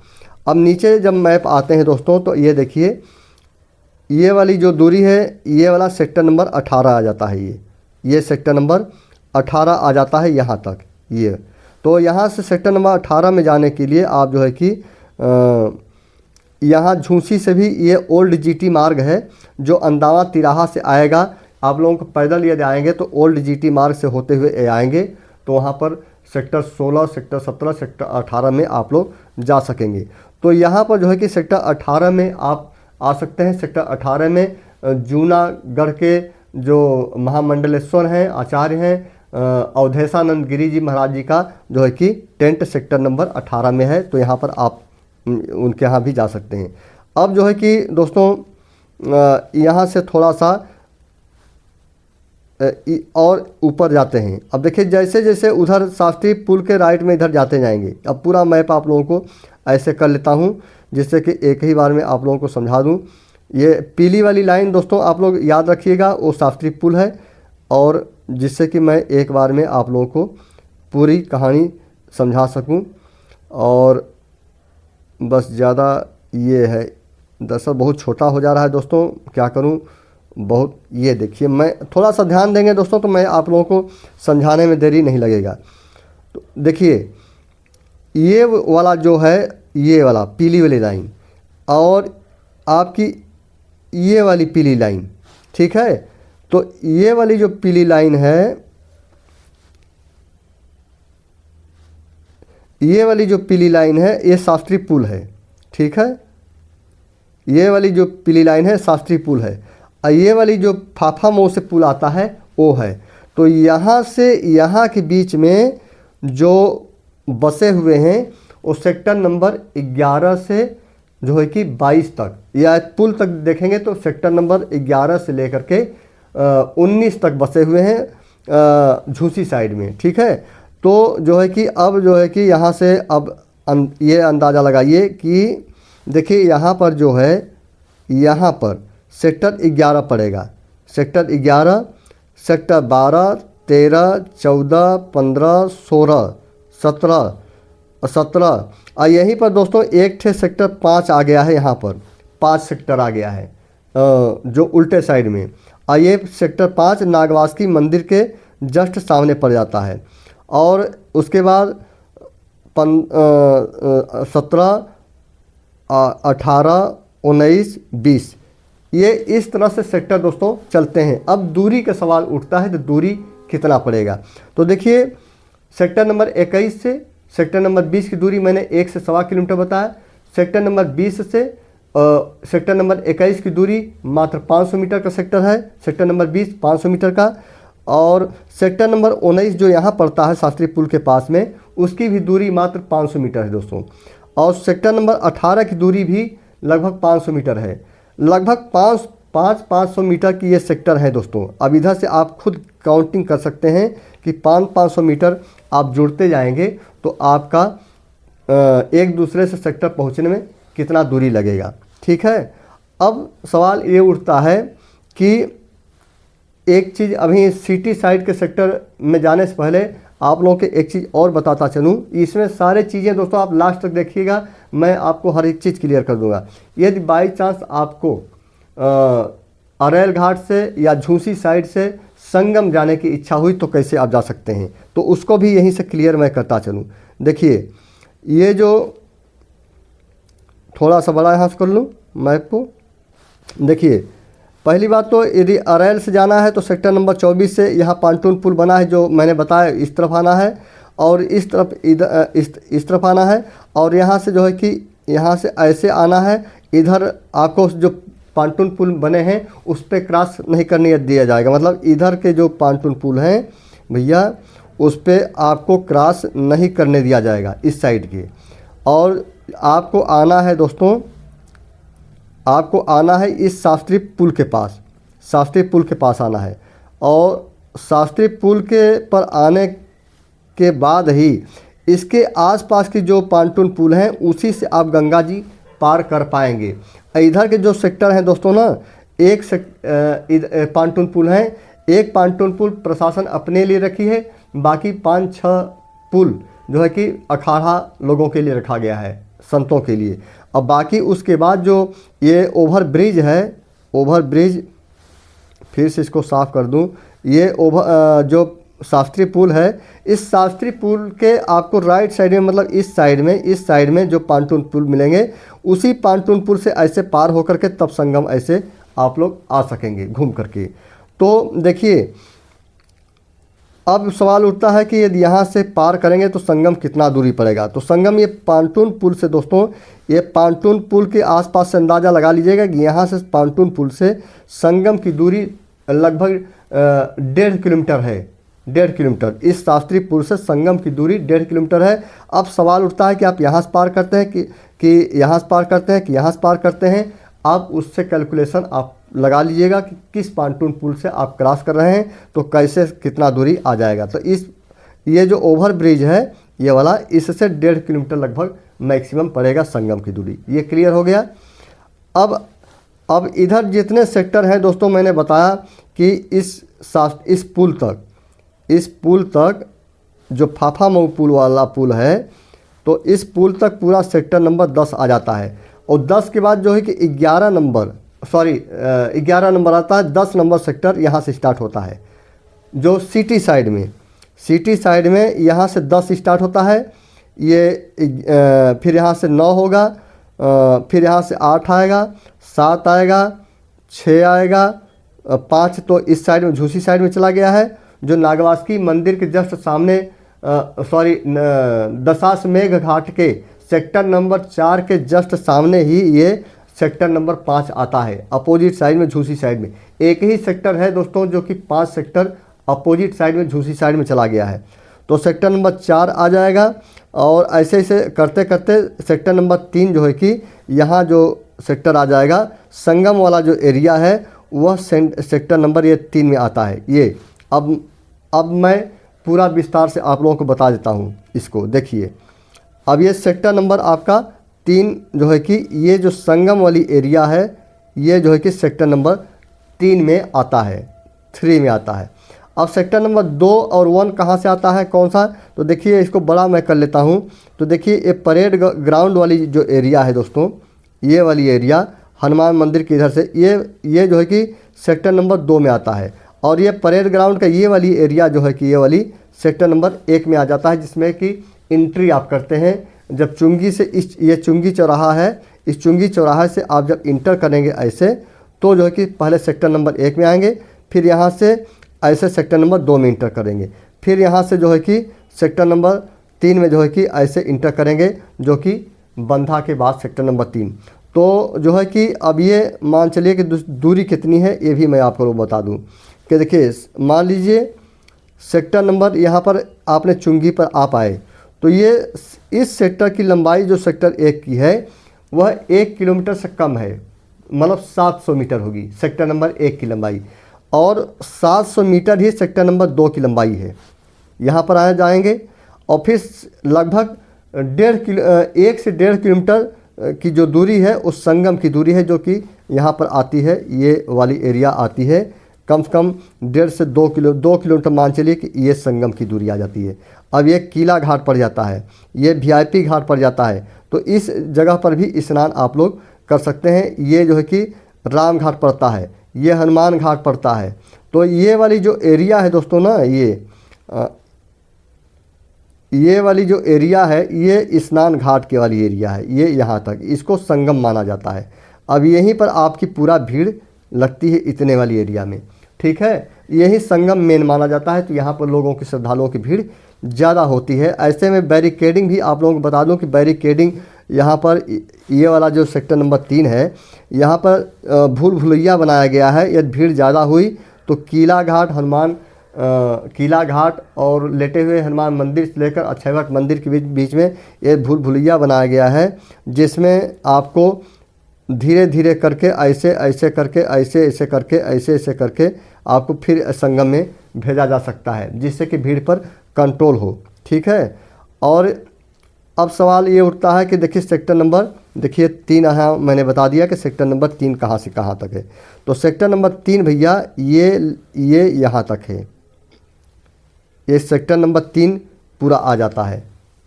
अब नीचे जब मैप आते हैं दोस्तों, तो ये देखिए, ये वाली जो दूरी है, ये वाला सेक्टर नंबर 18 आ जाता है। ये सेक्टर नंबर 18 आ जाता है यहाँ तक। ये तो यहाँ से सेक्टर नंबर 18 में जाने के लिए आप जो है कि यहाँ झूंसी से भी ये ओल्ड जीटी मार्ग है जो अंदावा तिराहा से आएगा। आप लोगों को पैदल यदि आएंगे तो ओल्ड जीटी मार्ग से होते हुए आएंगे, तो वहाँ पर सेक्टर 16, सेक्टर 17, सेक्टर 18 में आप लोग जा सकेंगे। तो यहाँ पर जो है कि सेक्टर 18 में आप आ सकते हैं। सेक्टर 18 में जूनागढ़ के जो महामंडलेश्वर हैं, आचार्य हैं, अवधेशानंद गिरी जी महाराज जी का जो है कि टेंट सेक्टर नंबर 18 में है। तो यहाँ पर आप उनके यहाँ भी जा सकते हैं। अब जो है कि दोस्तों यहाँ से थोड़ा सा और ऊपर जाते हैं। अब देखिए, जैसे जैसे उधर शास्त्री पुल के राइट में इधर जाते जाएंगे। अब पूरा मैप आप लोगों को ऐसे कर लेता हूँ जिससे कि एक ही बार में आप लोगों को समझा दूँ। ये पीली वाली लाइन दोस्तों आप लोग याद रखिएगा, वो शास्त्री पुल है, और जिससे कि मैं एक बार में आप लोगों को पूरी कहानी समझा सकूं। और बस ज़्यादा ये है, दरअसल बहुत छोटा हो जा रहा है दोस्तों, क्या करूं, बहुत। ये देखिए, मैं थोड़ा सा ध्यान देंगे दोस्तों तो मैं आप लोगों को समझाने में देरी नहीं लगेगा। तो देखिए, ये वाला जो है, ये वाला पीली वाली लाइन और आपकी ये वाली पीली लाइन, ठीक है। तो ये वाली जो पीली लाइन है, ये वाली जो पीली लाइन है, ये शास्त्री पुल है, ठीक है। ये वाली जो पीली लाइन है शास्त्री पुल है, और ये वाली जो फाफा मोड़ से पुल आता है वो है। तो यहाँ से यहाँ के बीच में जो बसे हुए हैं वो सेक्टर नंबर 11 से जो है कि 22 तक, या पुल तक देखेंगे तो सेक्टर नंबर 11 से लेकर के 19 तक बसे हुए हैं झूसी साइड में, ठीक है। तो जो है कि अब जो है कि यहाँ से अब ये अंदाज़ा लगाइए कि देखिए यहाँ पर जो है, यहाँ पर सेक्टर 11 पड़ेगा। सेक्टर 11, सेक्टर 12, 13, 14, 15, 16, 17 और यहीं पर दोस्तों एक ठे सेक्टर 5 आ गया है। यहाँ पर 5 सेक्टर आ गया है जो उल्टे साइड में, और ये सेक्टर 5 नागवासुकी मंदिर के जस्ट सामने पड़ जाता है। और उसके बाद 17, 18, 19, 20 ये इस तरह से सेक्टर दोस्तों चलते हैं। अब दूरी का सवाल उठता है, तो दूरी कितना पड़ेगा। तो देखिए, सेक्टर नंबर 21 से सेक्टर नंबर 20 की दूरी मैंने 1 से 1.25 किलोमीटर बताया। सेक्टर नंबर 20 से सेक्टर नंबर 21 की दूरी मात्र 500 मीटर का सेक्टर है। सेक्टर नंबर 20 500 मीटर का, और सेक्टर नंबर 19 जो यहाँ पड़ता है शास्त्री पुल के पास में, उसकी भी दूरी मात्र 500 मीटर है दोस्तों। और सेक्टर नंबर 18 की दूरी भी लगभग 500 मीटर है। लगभग 500 मीटर की ये सेक्टर है दोस्तों। अब इधर से आप खुद काउंटिंग कर सकते हैं कि 500 मीटर आप जुड़ते जाएंगे तो आपका एक दूसरे से सेक्टर पहुंचने में कितना दूरी लगेगा, ठीक है। अब सवाल ये उठता है कि एक चीज़, अभी सिटी साइड के सेक्टर में जाने से पहले आप लोगों के एक चीज़ और बताता चलूँ। इसमें सारे चीज़ें दोस्तों आप लास्ट तक देखिएगा, मैं आपको हर एक चीज़ क्लियर कर दूंगा। यदि बाई चांस आपको अरेल घाट से या झूसी साइड से संगम जाने की इच्छा हुई तो कैसे आप जा सकते हैं, तो उसको भी यहीं से क्लियर मैं करता चलूँ। देखिए ये जो थोड़ा सा बड़ा यहाँ से कर लूँ मैप को। देखिए पहली बात तो यदि अरैल से जाना है तो सेक्टर नंबर 24 से यहाँ पांटून पुल बना है जो मैंने बताया, इस तरफ आना है और इस तरफ इधर इस तरफ आना है, और यहाँ से जो है कि यहाँ से ऐसे आना है। इधर आपको जो पांटून पुल बने हैं उस पर क्रॉस नहीं करने दिया जाएगा, मतलब इधर के जो पांटून पुल हैं भैया उस पर आपको क्रॉस नहीं करने दिया जाएगा इस साइड के। और आपको आना है दोस्तों, आपको आना है इस शास्त्री पुल के पास, शास्त्री पुल के पास आना है, और शास्त्री पुल के पर आने के बाद ही इसके आसपास की जो पांटून पुल हैं उसी से आप गंगा जी पार कर पाएंगे। इधर के जो सेक्टर हैं दोस्तों ना, एक पांटून पुल हैं, एक पांटून पुल प्रशासन अपने लिए रखी है, बाकी 5-6 पुल जो है कि अखाड़ा लोगों के लिए रखा गया है, संतों के लिए। अब बाकी उसके बाद जो ये ओवर ब्रिज है, ओवर ब्रिज फिर से इसको साफ़ कर दूं, ये जो शास्त्री पुल है, इस शास्त्री पुल के आपको राइट साइड में, मतलब इस साइड में जो पांटून पुल मिलेंगे उसी पांटून पुल से ऐसे पार होकर के तब संगम ऐसे आप लोग आ सकेंगे घूम करके। तो देखिए अब सवाल उठता है कि यदि यहाँ से पार करेंगे तो संगम कितना दूरी पड़ेगा। तो संगम ये पांटून पुल से दोस्तों, ये पांटून पुल के आसपास से अंदाज़ा लगा लीजिएगा कि यहाँ से पांटून पुल से संगम की दूरी लगभग 1.5 किलोमीटर है, 1.5 किलोमीटर। इस शास्त्री पुल से संगम की दूरी 1.5 किलोमीटर है। अब सवाल उठता है कि आप यहाँ से पार करते हैं कि यहाँ से पार करते हैं कि यहाँ से पार करते हैं। आप उससे कैलकुलेशन आप लगा लीजिएगा कि किस पांटून पुल से आप क्रॉस कर रहे हैं तो कैसे कितना दूरी आ जाएगा। तो ये जो ओवर ब्रिज है ये वाला, इससे 1.5 किलोमीटर लगभग मैक्सिमम पड़ेगा संगम की दूरी। ये क्लियर हो गया। अब इधर जितने सेक्टर हैं दोस्तों, मैंने बताया कि इस पुल तक जो फाफामऊ पुल वाला पुल है, तो इस पुल तक पूरा सेक्टर नंबर 10 आ जाता है। और 10 के बाद जो है कि 11 नंबर आता है, 10 नंबर सेक्टर यहाँ से स्टार्ट होता है। जो सिटी साइड में यहाँ से 10 स्टार्ट होता है, ये फिर यहाँ से 9 होगा, फिर यहाँ से 8 आएगा, 7 आएगा, 6 आएगा, 5 तो इस साइड में झूसी साइड में चला गया है, जो नागवासुकी मंदिर के जस्ट सामने दशाश्वमेध घाट के सेक्टर नंबर 4 के जस्ट सामने ही ये सेक्टर नंबर 5 आता है। अपोजिट साइड में झूसी साइड में एक ही सेक्टर है दोस्तों, जो कि 5 सेक्टर अपोजिट साइड में झूसी साइड में चला गया है। तो सेक्टर नंबर 4 आ जाएगा, और ऐसे ऐसे करते करते सेक्टर नंबर 3 जो है कि यहाँ जो सेक्टर आ जाएगा, संगम वाला जो एरिया है वह सेक्टर नंबर ये 3 में आता है। ये अब मैं पूरा विस्तार से आप लोगों को बता देता हूँ इसको। देखिए अब ये सेक्टर नंबर आपका 3 जो है कि ये जो संगम वाली एरिया है, ये जो है कि सेक्टर नंबर 3 में आता है, 3 में आता है। अब सेक्टर नंबर 2 और 1 कहाँ से आता है, कौन सा? तो देखिए इसको बड़ा मैं कर लेता हूँ। तो देखिए ये परेड ग्राउंड वाली जो एरिया है दोस्तों, ये वाली एरिया हनुमान मंदिर के इधर से ये जो है कि सेक्टर नंबर 2 में आता है। और ये परेड ग्राउंड का ये वाली एरिया जो है कि ये वाली सेक्टर नंबर 1 में आ जाता है, जिसमें कि एंट्री आप करते हैं जब चुंगी से ये चुंगी चौराहा है, इस चुंगी चौराहे से आप जब इंटर करेंगे ऐसे, तो जो है कि पहले सेक्टर नंबर 1 में आएंगे, फिर यहाँ से ऐसे सेक्टर नंबर 2 में इंटर करेंगे, फिर यहाँ से जो है कि सेक्टर नंबर 3 में जो है कि ऐसे इंटर करेंगे, जो कि बंधा के बाद सेक्टर नंबर 3। तो जो है कि अब ये मान चलिए कि दूरी कितनी है ये भी मैं आपको बता दूँ कि देखिए मान लीजिए सेक्टर नंबर यहाँ पर आपने चुंगी पर आप आए, तो ये इस सेक्टर की लंबाई जो सेक्टर 1 की है वह 1 किलोमीटर से कम है, मतलब 700 मीटर होगी सेक्टर नंबर 1 की लंबाई, और 700 मीटर ही सेक्टर नंबर 2 की लंबाई है। यहाँ पर आए जाएंगे और फिर लगभग 1 से 1.5 किलोमीटर की जो दूरी है उस संगम की दूरी है, जो कि यहाँ पर आती है, ये वाली एरिया आती है। कम से कम 1.5 से 2 किलोमीटर मान चलिए कि ये संगम की दूरी आ जाती है। अब ये किला घाट पड़ जाता है, ये VIP घाट पड़ जाता है, तो इस जगह पर भी स्नान आप लोग कर सकते हैं। ये जो है कि राम घाट पड़ता है, ये हनुमान घाट पड़ता है, तो ये वाली जो एरिया है दोस्तों ना, ये वाली जो एरिया है ये स्नान घाट के वाली एरिया है, ये यहाँ तक, इसको संगम माना जाता है। अब यहीं पर आपकी पूरा भीड़ लगती है इतने वाली एरिया में, ठीक है, यही संगम मेन माना जाता है। तो यहाँ पर लोगों की, श्रद्धालुओं की भीड़ ज़्यादा होती है। ऐसे में बैरिकेडिंग भी आप लोगों को बता दूं कि बैरिकेडिंग यहाँ पर ये वाला जो सेक्टर नंबर 3 है, यहाँ पर भूल भुलैया बनाया गया है। यदि भीड़ ज़्यादा हुई तो किला घाट और लेटे हुए हनुमान मंदिर से लेकर अक्षयवट मंदिर के बीच में ये भूल भुलैया बनाया गया है, जिसमें आपको धीरे धीरे करके ऐसे करके आपको फिर संगम में भेजा जा सकता है, जिससे कि भीड़ पर कंट्रोल हो, ठीक है। और अब सवाल ये उठता है कि देखिए सेक्टर नंबर 3 है, मैंने बता दिया कि सेक्टर नंबर 3 कहाँ से कहाँ तक है। तो सेक्टर नंबर 3 भैया ये यहाँ तक है, ये सेक्टर नंबर 3 पूरा आ जाता है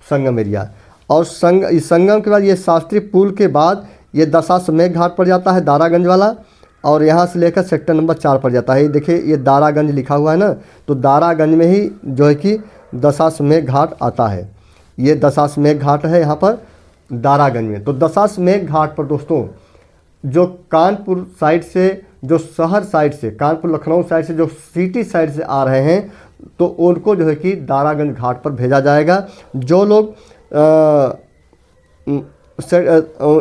संगम एरिया। और संगम के बाद ये शास्त्री पुल के बाद ये दशाश्वमेध घाट पड़ जाता है, दारागंज वाला, और यहाँ से लेकर सेक्टर नंबर 4 पड़ जाता है। ये देखिए ये दारागंज लिखा हुआ है ना, तो दारागंज में ही जो है कि दशाश्वमेध घाट आता है। ये दशाश्वमेध घाट है यहाँ पर दारागंज में। तो दशाश्वमेध घाट पर दोस्तों जो कानपुर साइड से, जो शहर साइड से, कानपुर लखनऊ साइड से, जो सिटी साइड से आ रहे हैं, तो उनको जो है कि दारागंज घाट पर भेजा जाएगा। जो लोग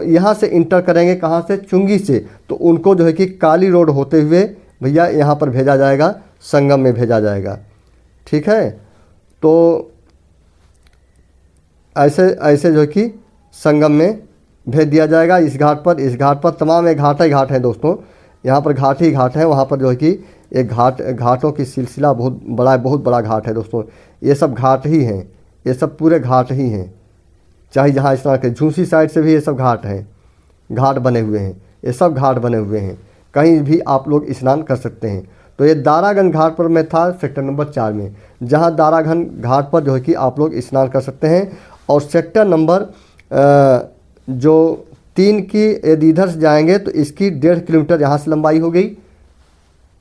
यहाँ से इंटर करेंगे, कहाँ से, चुंगी से, तो उनको जो है कि काली रोड होते हुए भैया यहाँ पर भेजा जाएगा, संगम में भेजा जाएगा, ठीक है। तो ऐसे जो है कि संगम में भेज दिया जाएगा। इस घाट पर तमाम एक घाट हैं दोस्तों, यहाँ पर घाट ही घाट है। वहाँ पर जो है कि एक घाटों की सिलसिला बहुत बड़ा घाट है दोस्तों। ये सब घाट ही हैं, ये सब पूरे घाट ही हैं। चाहे जहाँ स्नान के, झूसी साइड से भी ये सब घाट हैं, घाट बने हुए हैं, ये सब घाट बने हुए हैं, कहीं भी आप लोग स्नान कर सकते हैं। तो ये दारागंज घाट पर मैं था सेक्टर नंबर 4 में, जहाँ दारागंज घाट पर जो है कि आप लोग स्नान कर सकते हैं। और सेक्टर नंबर जो 3 की यदि इधर से जाएंगे तो इसकी 1.5 किलोमीटर यहाँ से लंबाई हो गई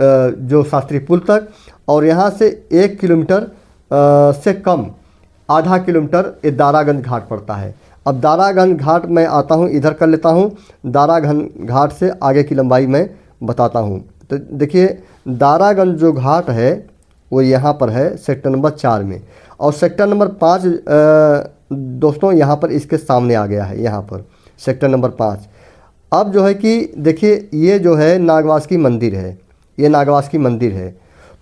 जो शास्त्री पुल तक, और यहाँ से 1 किलोमीटर से कम, आधा किलोमीटर ये दारागंज घाट पड़ता है। अब दारागंज घाट मैं आता हूँ, इधर कर लेता हूँ, दारागंज घाट से आगे की लंबाई मैं बताता हूँ। तो देखिए दारागंज जो घाट है वो यहाँ पर है सेक्टर नंबर 4 में, और सेक्टर नंबर 5 दोस्तों यहाँ पर इसके सामने आ गया है, यहाँ पर सेक्टर नंबर 5। अब जो है कि देखिए ये जो है नागवासुकी मंदिर है, ये नागवासुकी मंदिर है।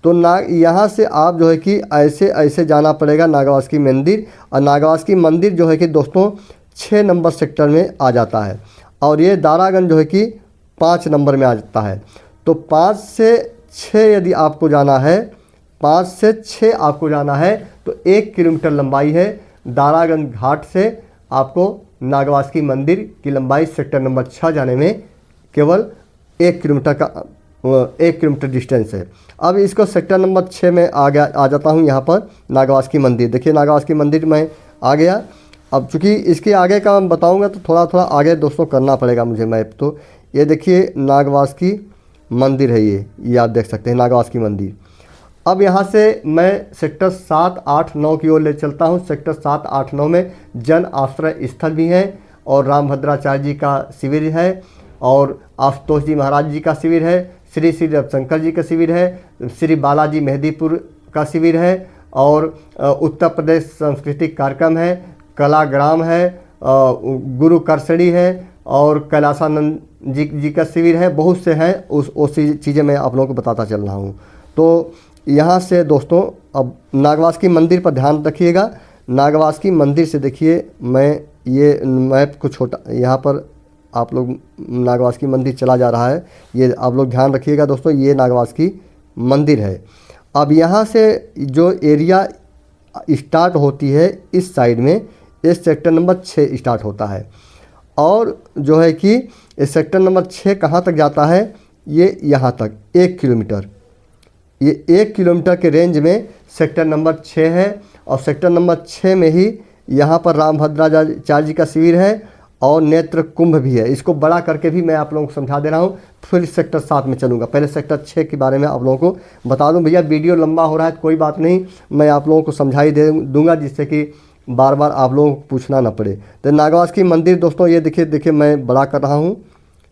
तो यहाँ से आप जो है कि ऐसे जाना पड़ेगा नागवासुकी मंदिर, और नागवासुकी मंदिर जो है कि दोस्तों 6 नंबर सेक्टर में आ जाता है, और ये दारागंज जो है कि 5 नंबर में आ जाता है। तो 5 से 6 यदि आपको जाना है, 5 से 6 आपको जाना है, तो 1 किलोमीटर लंबाई है दारागंज घाट से। आपको नागवासुकी मंदिर की लंबाई सेक्टर नंबर 6 जाने में केवल 1 किलोमीटर डिस्टेंस है। अब इसको सेक्टर नंबर 6 में आ जाता हूँ, यहाँ पर नागवासुकी मंदिर। देखिए नागवासुकी मंदिर में आ गया। अब चूँकि इसके आगे का मैं बताऊँगा तो थोड़ा आगे दोस्तों करना पड़ेगा मुझे मैप। तो ये देखिए नागवासुकी मंदिर है, ये आप देख सकते हैं नागवासुकी मंदिर। अब यहाँ से मैं सेक्टर 7, 8, 9 की ओर ले चलता हूँ। सेक्टर 7, 8, 9 में जन आश्रय स्थल भी है, और रामभद्राचार्य जी का शिविर है, और आशुतोष जी महाराज जी का शिविर है, श्री रविशंकर जी का शिविर है, श्री बालाजी मेहदीपुर का शिविर है, और उत्तर प्रदेश सांस्कृतिक कार्यक्रम है, कलाग्राम है, गुरु करसड़ी है, और कैलासानंद जी का शिविर है। बहुत से हैं, उस चीज़ें मैं आप लोगों को बताता चल रहा हूँ। तो यहाँ से दोस्तों अब नागवासुकी मंदिर पर ध्यान रखिएगा। नागवासुकी मंदिर से देखिए मैं ये मैप को छोटा, यहाँ पर आप लोग नागवासुकी मंदिर चला जा रहा है, ये आप लोग ध्यान रखिएगा दोस्तों, ये नागवासुकी मंदिर है। अब यहाँ से जो एरिया स्टार्ट होती है इस साइड में, इस सेक्टर नंबर 6 स्टार्ट होता है, और जो है कि इस सेक्टर नंबर 6 कहाँ तक जाता है, ये यहाँ तक 1 किलोमीटर, ये 1 किलोमीटर के रेंज में सेक्टर नंबर 6 है। और सेक्टर नंबर 6 में ही यहाँ पर रामभद्राचार्य जी का शिविर है, और नेत्र कुंभ भी है। इसको बड़ा करके भी मैं आप लोगों को समझा दे रहा हूँ। फिर सेक्टर 7 में चलूँगा, पहले सेक्टर 6 के बारे में आप लोगों को बता दूँ। भैया वीडियो लंबा हो रहा है तो कोई बात नहीं, मैं आप लोगों को समझा ही दे दूँगा, जिससे कि बार बार आप लोगों को पूछना ना पड़े। तो नागवासुकी मंदिर दोस्तों, ये देखिए मैं बड़ा कर रहा हूँ,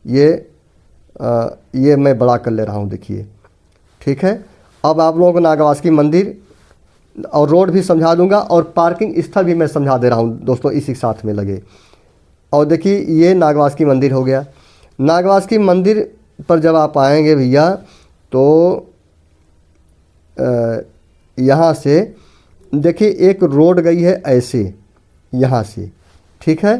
ये मैं बड़ा कर ले रहा हूँ, देखिए ठीक है। अब आप लोगों को नागवासुकी मंदिर और रोड भी समझा दूंगा और पार्किंग स्थल भी मैं समझा दे रहा हूँ दोस्तों, इसी साथ में लगे। और देखिए ये नागवासुकी मंदिर हो गया। नागवासुकी मंदिर पर जब आप आएंगे भैया तो यहाँ से देखिए एक रोड गई है ऐसे, यहाँ से, ठीक है।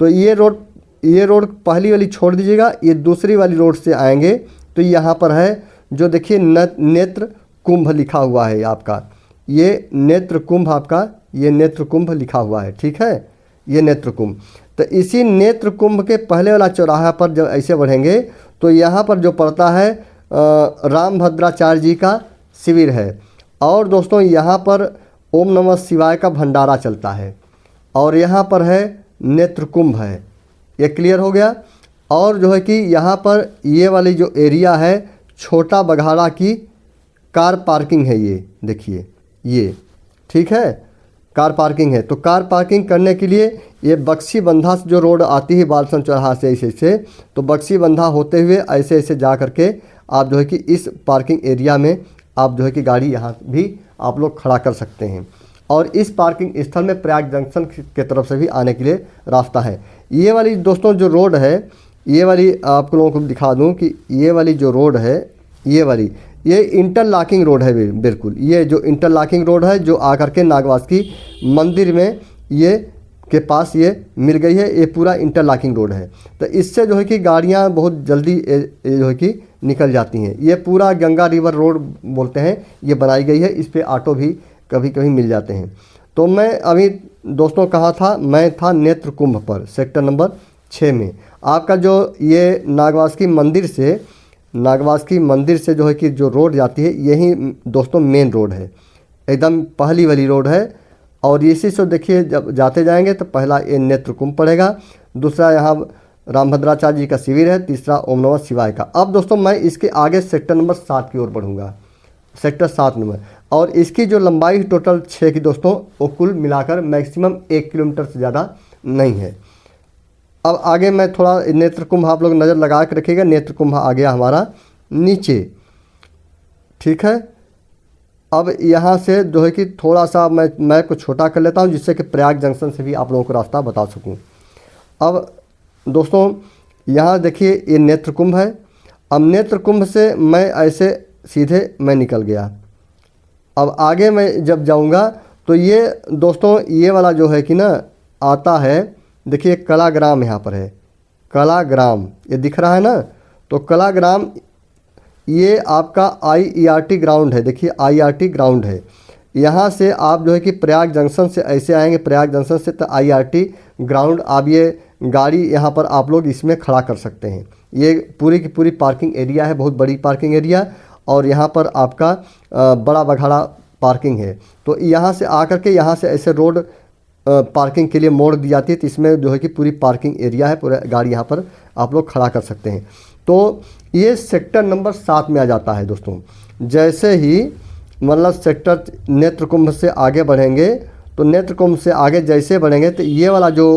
तो ये रोड पहली वाली छोड़ दीजिएगा, ये दूसरी वाली रोड से आएंगे तो यहाँ पर है जो देखिए नेत्र कुंभ लिखा हुआ है आपका, ये नेत्र कुंभ आपका, ये नेत्र कुंभ लिखा हुआ है, ठीक है, ये नेत्र कुंभ। तो इसी नेत्र कुंभ के पहले वाला चौराहा पर जब ऐसे बढ़ेंगे तो यहाँ पर जो पड़ता है रामभद्राचार्य जी का शिविर है। और दोस्तों यहाँ पर ओम नमः शिवाय का भंडारा चलता है और यहाँ पर है नेत्र कुंभ है। ये क्लियर हो गया। और जो है कि यहाँ पर ये वाली जो एरिया है छोटा बघाड़ा की कार पार्किंग है, ये देखिए ये, ठीक है, कार पार्किंग है। तो कार पार्किंग करने के लिए ये बक्सी बंधा से जो रोड आती है बालसन चौराहा से ऐसे तो बक्सी बंधा होते हुए ऐसे जा करके आप जो है कि इस पार्किंग एरिया में आप जो है कि गाड़ी यहाँ भी आप लोग खड़ा कर सकते हैं। और इस पार्किंग स्थल में प्रयाग जंक्शन के तरफ से भी आने के लिए रास्ता है। ये वाली दोस्तों जो रोड है, ये वाली आप लोगों को दिखा दूँ कि ये वाली जो रोड है, ये इंटरलॉकिंग रोड है बिल्कुल। ये जो इंटरलॉकिंग रोड है जो आकर के नागवासुकी मंदिर में ये के पास ये मिल गई है, ये पूरा इंटरलॉकिंग रोड है। तो इससे जो है कि गाड़ियाँ बहुत जल्दी जो है कि निकल जाती हैं। ये पूरा गंगा रिवर रोड बोलते हैं, ये बनाई गई है, इस पर ऑटो भी कभी कभी मिल जाते हैं। तो मैं अभी दोस्तों कहाँ था, मैं था नेत्र कुंभ पर सेक्टर नंबर 6 में। आपका जो ये नागवासुकी मंदिर से जो है कि जो रोड जाती है यही दोस्तों मेन रोड है, एकदम पहली वाली रोड है। और इसी से देखिए जब जाते जाएंगे तो पहला ये नेत्र कुंभ पड़ेगा, दूसरा यहाँ रामभद्राचार्य जी का शिविर है, तीसरा ओम नमः शिवाय का। अब दोस्तों मैं इसके आगे सेक्टर नंबर 7 की ओर बढ़ूँगा, सेक्टर 7 नंबर। और इसकी जो लंबाई टोटल 6 की दोस्तों, वो कुल मिलाकर मैक्सिमम 1 किलोमीटर से ज़्यादा नहीं है। अब आगे मैं थोड़ा नेत्र कुंभ आप लोग नज़र लगा के रखिएगा। नेत्र कुंभ आ गया हमारा नीचे, ठीक है। अब यहाँ से जो है कि थोड़ा सा मैं मैप को छोटा कर लेता हूँ जिससे कि प्रयाग जंक्शन से भी आप लोगों को रास्ता बता सकूँ। अब दोस्तों यहाँ देखिए ये नेत्र कुंभ है। अब नेत्र कुंभ से मैं ऐसे सीधे मैं निकल गया। अब आगे मैं जब जाऊँगा तो ये दोस्तों ये वाला जो है कि ना आता है, देखिए कलाग्राम यहाँ पर है, कलाग्राम ये दिख रहा है ना, तो कलाग्राम ये आपका IERT ग्राउंड है। देखिए IRT ग्राउंड है। यहाँ से आप जो है कि प्रयाग जंक्शन से ऐसे आएंगे, प्रयाग जंक्शन से तो IRT ग्राउंड, आप ये गाड़ी यहाँ पर आप लोग इसमें खड़ा कर सकते हैं। ये पूरी की पूरी पार्किंग एरिया है, बहुत बड़ी पार्किंग एरिया। और यहाँ पर आपका बड़ा बघाड़ा पार्किंग है। तो यहाँ से आकर के यहाँ से ऐसे रोड पार्किंग के लिए मोड़ दी जाती है, तो इसमें जो है कि पूरी पार्किंग एरिया है, पूरा गाड़ी यहाँ पर आप लोग खड़ा कर सकते हैं। तो ये सेक्टर नंबर 7 में आ जाता है दोस्तों। जैसे ही मतलब सेक्टर नेत्र कुंभ से आगे बढ़ेंगे तो नेत्र कुंभ से आगे जैसे बढ़ेंगे तो ये वाला जो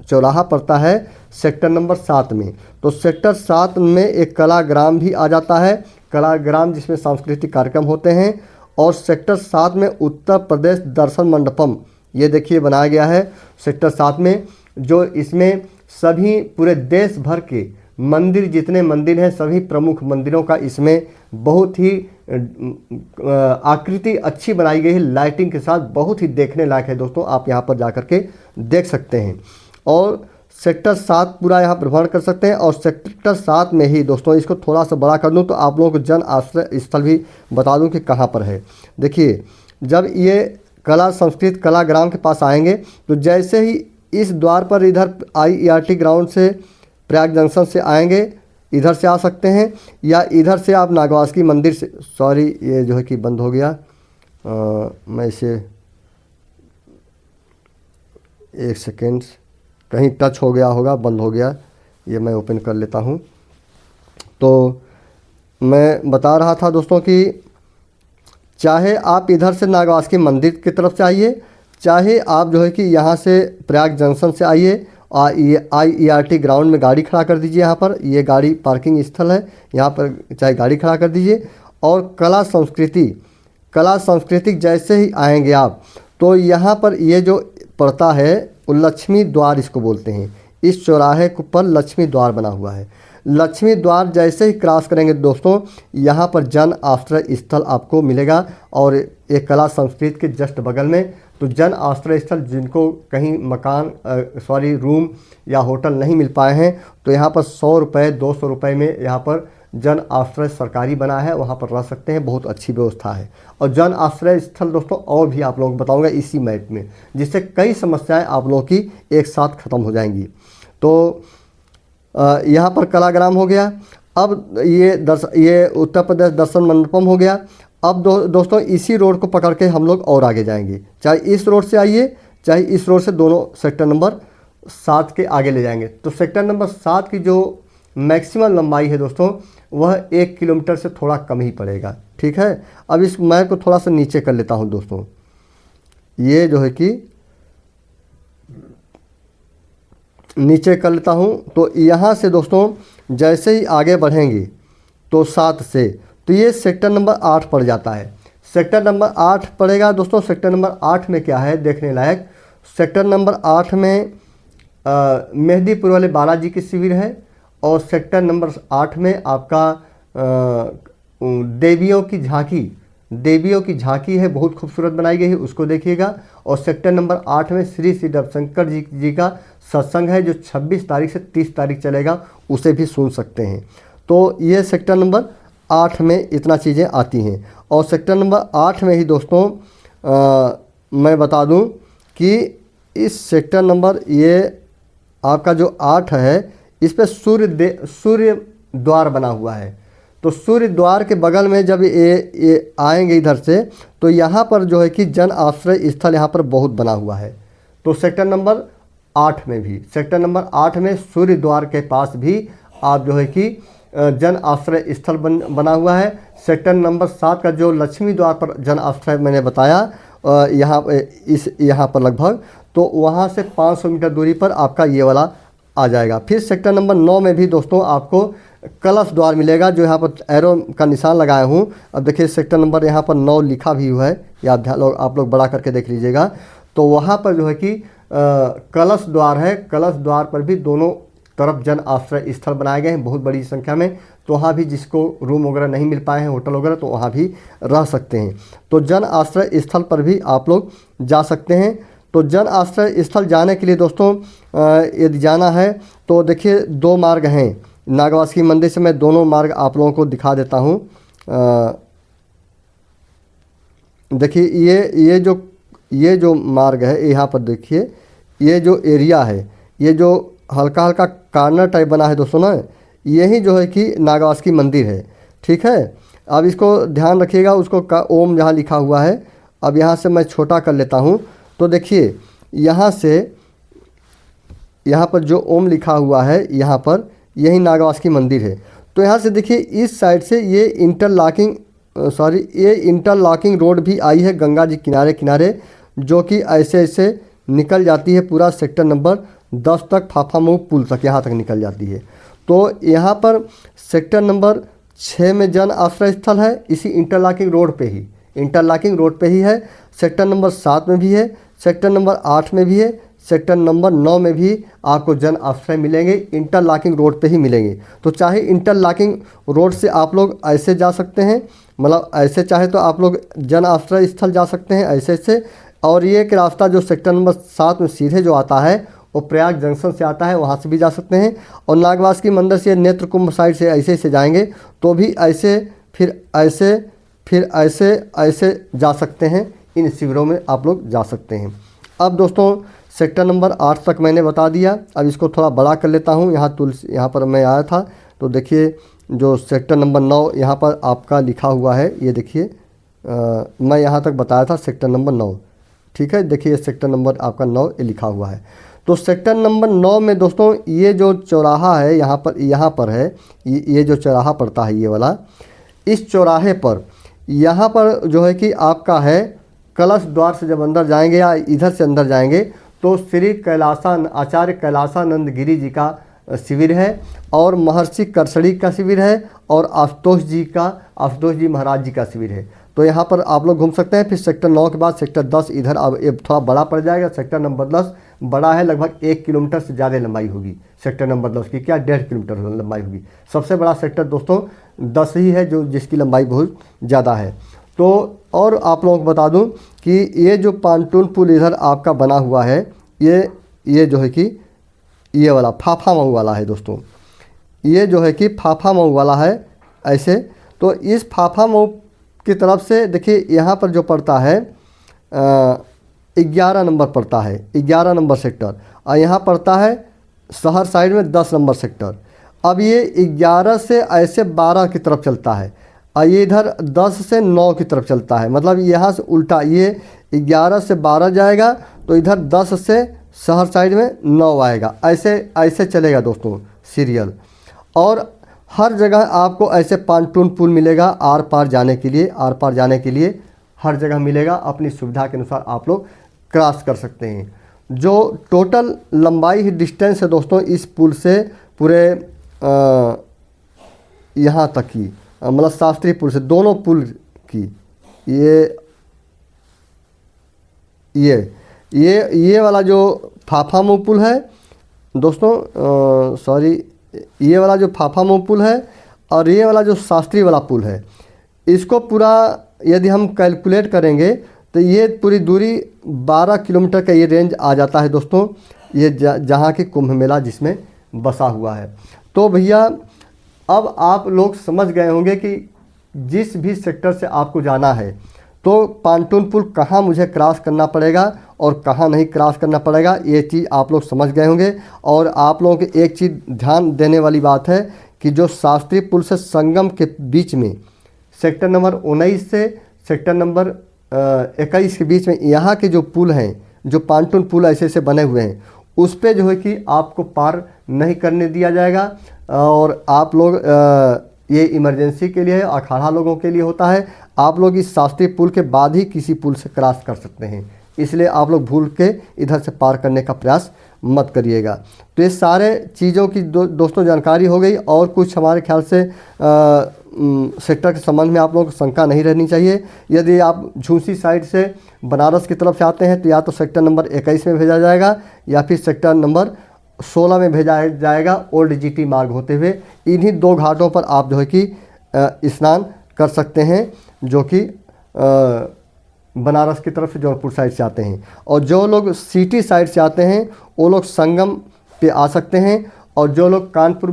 चौराहा पड़ता है सेक्टर नंबर 7 में। तो सेक्टर 7 में एक कलाग्राम भी आ जाता है, कलाग्राम जिसमें सांस्कृतिक कार्यक्रम होते हैं। और सेक्टर 7 में उत्तर प्रदेश दर्शन मंडपम ये देखिए बनाया गया है सेक्टर 7 में, जो इसमें सभी पूरे देश भर के मंदिर, जितने मंदिर हैं सभी प्रमुख मंदिरों का इसमें बहुत ही आकृति अच्छी बनाई गई है, लाइटिंग के साथ, बहुत ही देखने लायक है दोस्तों। आप यहाँ पर जा कर के देख सकते हैं और सेक्टर 7 पूरा यहाँ पर भ्रमण कर सकते हैं। और सेक्टर 7 में ही दोस्तों इसको थोड़ा सा बड़ा कर दूँ तो आप लोगों को जन आश्रय स्थल भी बता दूँ कि कहाँ पर है। देखिए जब ये कला संस्कृत कलाग्राम के पास आएंगे तो जैसे ही इस द्वार पर इधर IERT ग्राउंड से प्रयाग जंक्शन से आएंगे, इधर से आ सकते हैं, या इधर से आप नागवासुकी मंदिर से, सॉरी ये जो है कि बंद हो गया, मैं इसे एक सेकेंड कहीं टच हो गया होगा, बंद हो गया। ये मैं ओपन कर लेता हूँ। तो मैं बता रहा था दोस्तों कि चाहे आप इधर से नागवासुकी मंदिर की तरफ से आइए, चाहे आप जो है कि यहाँ से प्रयाग जंक्शन से आइए, IERT ग्राउंड में गाड़ी खड़ा कर दीजिए। यहाँ पर ये गाड़ी पार्किंग स्थल है, यहाँ पर चाहे गाड़ी खड़ा कर दीजिए। और कला संस्कृति जैसे ही आएंगे आप, तो यहाँ पर ये जो पड़ता है लक्ष्मी द्वार इसको बोलते हैं। इस चौराहे पर लक्ष्मी द्वार बना हुआ है। लक्ष्मी द्वार जैसे ही क्रॉस करेंगे दोस्तों, यहाँ पर जन आश्रय स्थल आपको मिलेगा। और एक कला संस्कृति के जस्ट बगल में तो जन आश्रय स्थल, जिनको कहीं रूम या होटल नहीं मिल पाए हैं, तो यहाँ पर 100 रुपये 200 रुपये में यहाँ पर जन आश्रय सरकारी बना है, वहाँ पर रह सकते हैं। बहुत अच्छी व्यवस्था है। और जन आश्रय स्थल दोस्तों और भी आप लोगों को बताऊँगा इसी मैप में, जिससे कई समस्याएँ आप लोगों की एक साथ ख़त्म हो जाएंगी। तो यहाँ पर कलाग्राम हो गया। अब ये उत्तर प्रदेश दर्शन मंडपम हो गया। अब दोस्तों इसी रोड को पकड़ के हम लोग और आगे जाएंगे, चाहे इस रोड से आइए, चाहे इस रोड से, दोनों सेक्टर नंबर 7 के आगे ले जाएंगे। तो सेक्टर नंबर 7 की जो मैक्सिमम लंबाई है दोस्तों, वह 1 किलोमीटर से थोड़ा कम ही पड़ेगा। ठीक है, अब इस मैप को थोड़ा सा नीचे कर लेता हूँ दोस्तों। ये जो है कि नीचे कर लेता हूँ। तो यहाँ से दोस्तों जैसे ही आगे बढ़ेंगे तो 7 से, तो ये सेक्टर नंबर 8 पड़ जाता है। सेक्टर नंबर 8 पड़ेगा दोस्तों। सेक्टर नंबर 8 में क्या है देखने लायक? सेक्टर नंबर 8 में मेहदीपुर वाले बालाजी की शिविर है। और सेक्टर नंबर 8 में आपका देवियों की झांकी है, बहुत खूबसूरत बनाई गई है, उसको देखिएगा। और सेक्टर नंबर 8 में श्री रविशंकर जी का सत्संग है, जो 26 तारीख से 30 तारीख चलेगा, उसे भी सुन सकते हैं। तो ये सेक्टर नंबर 8 में इतना चीज़ें आती हैं। और सेक्टर नंबर 8 में ही दोस्तों मैं बता दूं कि इस सेक्टर नंबर ये आपका जो 8 है, इस पर सूर्य द्वार बना हुआ है। तो सूर्य द्वार के बगल में जब ये आएंगे इधर से, तो यहाँ पर जो है कि जन आश्रय स्थल यहाँ पर बहुत बना हुआ है। तो सेक्टर नंबर 8 में भी, सेक्टर नंबर 8 में सूर्य द्वार के पास भी आप जो है कि जन आश्रय स्थल बना हुआ है। सेक्टर नंबर 7 का जो लक्ष्मी द्वार पर जन आश्रय मैंने बताया, यहाँ पर लगभग, तो वहाँ से 500 मीटर दूरी पर आपका ये वाला आ जाएगा। फिर सेक्टर नंबर 9 में भी दोस्तों आपको कलश द्वार मिलेगा, जो यहाँ पर एरो का निशान लगाया हूँ। अब देखिए सेक्टर नंबर यहाँ पर 9 लिखा भी हुआ है, या आप लोग बड़ा करके देख लीजिएगा। तो वहाँ पर जो है कि कलश द्वार है। कलश द्वार पर भी दोनों तरफ जन आश्रय स्थल बनाए गए हैं बहुत बड़ी संख्या में। तो वहाँ भी जिसको रूम वगैरह नहीं मिल पाए हैं, होटल वगैरह, तो वहाँ भी रह सकते हैं। तो जन आश्रय स्थल पर भी आप लोग जा सकते हैं। तो जन आश्रय स्थल जाने के लिए दोस्तों यदि जाना है तो देखिए 2 मार्ग हैं। नागवासुकी मंदिर से मैं दोनों मार्ग आप लोगों को दिखा देता हूँ। देखिए ये जो मार्ग है, यहाँ पर देखिए ये जो एरिया है, ये जो हल्का हल्का कार्नर टाइप बना है दोस्तों ना, यही जो है कि नागवासुकी मंदिर है। ठीक है, अब इसको ध्यान रखिएगा, उसको ओम जहाँ लिखा हुआ है। अब यहाँ से मैं छोटा कर लेता हूँ। तो देखिए यहाँ से, यहाँ पर जो ओम लिखा हुआ है, यहाँ पर यही नागवासुकी मंदिर है। तो यहाँ से देखिए इस साइड से ये इंटरलॉकिंग रोड भी आई है गंगा जी किनारे किनारे, जो कि ऐसे निकल जाती है पूरा सेक्टर नंबर 10 तक, फाफामऊ पुल तक, यहाँ तक निकल जाती है। तो यहाँ पर सेक्टर नंबर 6 में जन आश्रय स्थल है, इसी इंटरलॉकिंग रोड पे ही है। सेक्टर नंबर 7 में भी है, सेक्टर नंबर 8 में भी है, सेक्टर नंबर 9 में भी आपको जन आश्रय मिलेंगे, इंटरलॉकिंग रोड पे ही मिलेंगे। तो चाहे इंटरलॉकिंग रोड से आप लोग ऐसे जा सकते हैं, मतलब ऐसे चाहे तो आप लोग जन आश्रय स्थल जा सकते हैं ऐसे। और ये एक रास्ता जो सेक्टर नंबर 7 में सीधे जो आता है, वो प्रयाग जंक्शन से आता है, वहाँ से भी जा सकते हैं। और नागवासुकी मंदिर से नेत्र कुंभ साइड से ऐसे जाएंगे तो भी ऐसे, फिर ऐसे जा सकते हैं। इन शिविरों में आप लोग जा सकते हैं। अब दोस्तों सेक्टर नंबर 8 तक मैंने बता दिया। अब इसको थोड़ा बड़ा कर लेता हूँ। यहाँ पर मैं आया था, तो देखिए जो सेक्टर नंबर 9 यहाँ पर आपका लिखा हुआ है, ये देखिए मैं यहाँ तक बताया था सेक्टर नंबर 9। ठीक है, देखिए सेक्टर नंबर आपका 9 ये लिखा हुआ है। तो सेक्टर नंबर 9 में दोस्तों ये जो चौराहा है यहाँ पर है, ये जो चौराहा पड़ता है ये वाला, इस चौराहे पर यहाँ पर जो है कि आपका है कलश द्वार से जब अंदर जाएंगे या इधर से अंदर जाएंगे तो श्री आचार्य कैलासानंद गिरी जी का शिविर है और महर्षि करसड़ी का शिविर है और आशुतोष जी महाराज जी का शिविर है। तो यहाँ पर आप लोग घूम सकते हैं। फिर सेक्टर 9 के बाद सेक्टर 10 इधर अब थोड़ा बड़ा पड़ जाएगा। सेक्टर नंबर 10 बड़ा है, लगभग 1 किलोमीटर से ज़्यादा लंबाई होगी सेक्टर नंबर 10 की, क्या 1.5 किलोमीटर लंबाई होगी। सबसे बड़ा सेक्टर दोस्तों 10 ही है जो जिसकी लंबाई बहुत ज़्यादा है। तो और आप लोगों को बता दूं कि ये जो पांटून पुल इधर आपका बना हुआ है ये जो है कि ये वाला फाफा मऊ वाला है दोस्तों, ये जो है कि फाफा मऊ वाला है ऐसे। तो इस फाफा मऊ की तरफ से देखिए यहाँ पर जो पड़ता है 11 नंबर पड़ता है, 11 नंबर सेक्टर, और यहाँ पड़ता है शहर साइड में 10 नंबर सेक्टर। अब ये 11 से ऐसे 12 की तरफ चलता है और ये इधर 10 से 9 की तरफ चलता है। मतलब यहाँ से उल्टा ये 11 से 12 जाएगा तो इधर 10 से शहर साइड में 9 आएगा, ऐसे चलेगा दोस्तों सीरियल। और हर जगह आपको ऐसे पांटून पुल मिलेगा आर पार जाने के लिए हर जगह मिलेगा। अपनी सुविधा के अनुसार आप लोग क्रॉस कर सकते हैं। जो टोटल लंबाई ही डिस्टेंस है दोस्तों इस पुल से पूरे यहाँ तक की, मतलब शास्त्री पुल से दोनों पुल की ये वाला जो फाफा मऊ पुल है दोस्तों, ये वाला जो फाफा मऊ पुल है और ये वाला जो शास्त्री वाला पुल है, इसको पूरा यदि हम कैलकुलेट करेंगे तो ये पूरी दूरी 12 किलोमीटर का ये रेंज आ जाता है दोस्तों, ये जहाँ की कुंभ मेला जिसमें बसा हुआ है। तो भैया अब आप लोग समझ गए होंगे कि जिस भी सेक्टर से आपको जाना है तो पांटून पुल कहाँ मुझे क्रॉस करना पड़ेगा और कहाँ नहीं क्रॉस करना पड़ेगा, ये चीज़ आप लोग समझ गए होंगे। और आप लोगों की एक चीज़ ध्यान देने वाली बात है कि जो शास्त्री पुल से संगम के बीच में सेक्टर नंबर 19 से सेक्टर नंबर 21 के बीच में यहाँ के जो पुल हैं, जो पांटून पुल ऐसे बने हुए हैं, उस पे जो है कि आपको पार नहीं करने दिया जाएगा। और आप लोग ये इमरजेंसी के लिए है, अखाड़ा लोगों के लिए होता है। आप लोग इस शास्त्री पुल के बाद ही किसी पुल से क्रॉस कर सकते हैं, इसलिए आप लोग भूल के इधर से पार करने का प्रयास मत करिएगा। तो ये सारे चीज़ों की दोस्तों जानकारी हो गई। और कुछ हमारे ख्याल से सेक्टर के संबंध में आप लोगों को शंका नहीं रहनी चाहिए। यदि आप झूसी साइड से बनारस की तरफ से आते हैं तो या तो सेक्टर नंबर 21 में भेजा जाएगा या फिर सेक्टर नंबर 16 में भेजा जाएगा ओल्ड जीटी मार्ग होते हुए। इन्हीं 2 घाटों पर आप जो है कि स्नान कर सकते हैं, जो कि बनारस की तरफ से जौनपुर साइड से आते हैं। और जो लोग सिटी साइड से आते हैं वो लोग संगम पे आ सकते हैं, और जो लोग कानपुर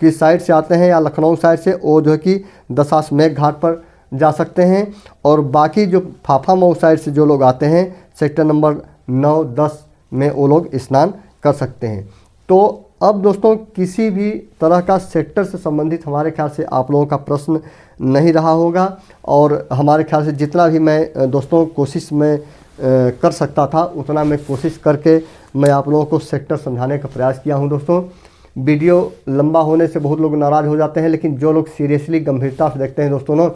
की साइड से आते हैं या लखनऊ साइड से वो जो है कि दशाश्वमेध घाट पर जा सकते हैं। और बाकी जो फाफा मऊ साइड से जो लोग आते हैं सेक्टर नंबर 9, 10 में वो लोग स्नान कर सकते हैं। तो अब दोस्तों किसी भी तरह का सेक्टर से संबंधित हमारे ख्याल से आप लोगों का प्रश्न नहीं रहा होगा। और हमारे ख्याल से जितना भी मैं दोस्तों कोशिश में कर सकता था उतना मैं कोशिश करके मैं आप लोगों को सेक्टर समझाने का प्रयास किया हूं। दोस्तों वीडियो लंबा होने से बहुत लोग नाराज़ हो जाते हैं, लेकिन जो लोग सीरियसली गंभीरता से देखते हैं दोस्तों ना,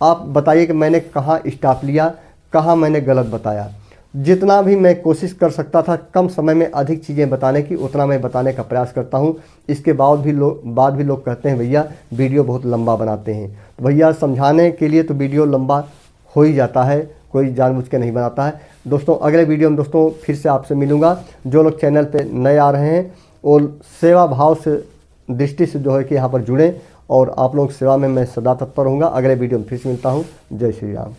आप बताइए कि मैंने कहाँ स्टॉप लिया, कहाँ मैंने गलत बताया। जितना भी मैं कोशिश कर सकता था कम समय में अधिक चीज़ें बताने की, उतना मैं बताने का प्रयास करता हूं। इसके बाद भी लोग कहते हैं भैया वीडियो बहुत लंबा बनाते हैं। तो भैया समझाने के लिए तो वीडियो लंबा हो ही जाता है, कोई जानबूझ के नहीं बनाता है। दोस्तों अगले वीडियो में दोस्तों फिर से आपसे मिलूँगा। जो लोग चैनल पर नए आ रहे हैं वो सेवा भाव से दृष्टि से जो है कि यहाँ पर जुड़ें, और आप लोग सेवा में मैं सदा तत्पर रहूँगा। अगले वीडियो में फिर से मिलता हूँ। जय श्री राम।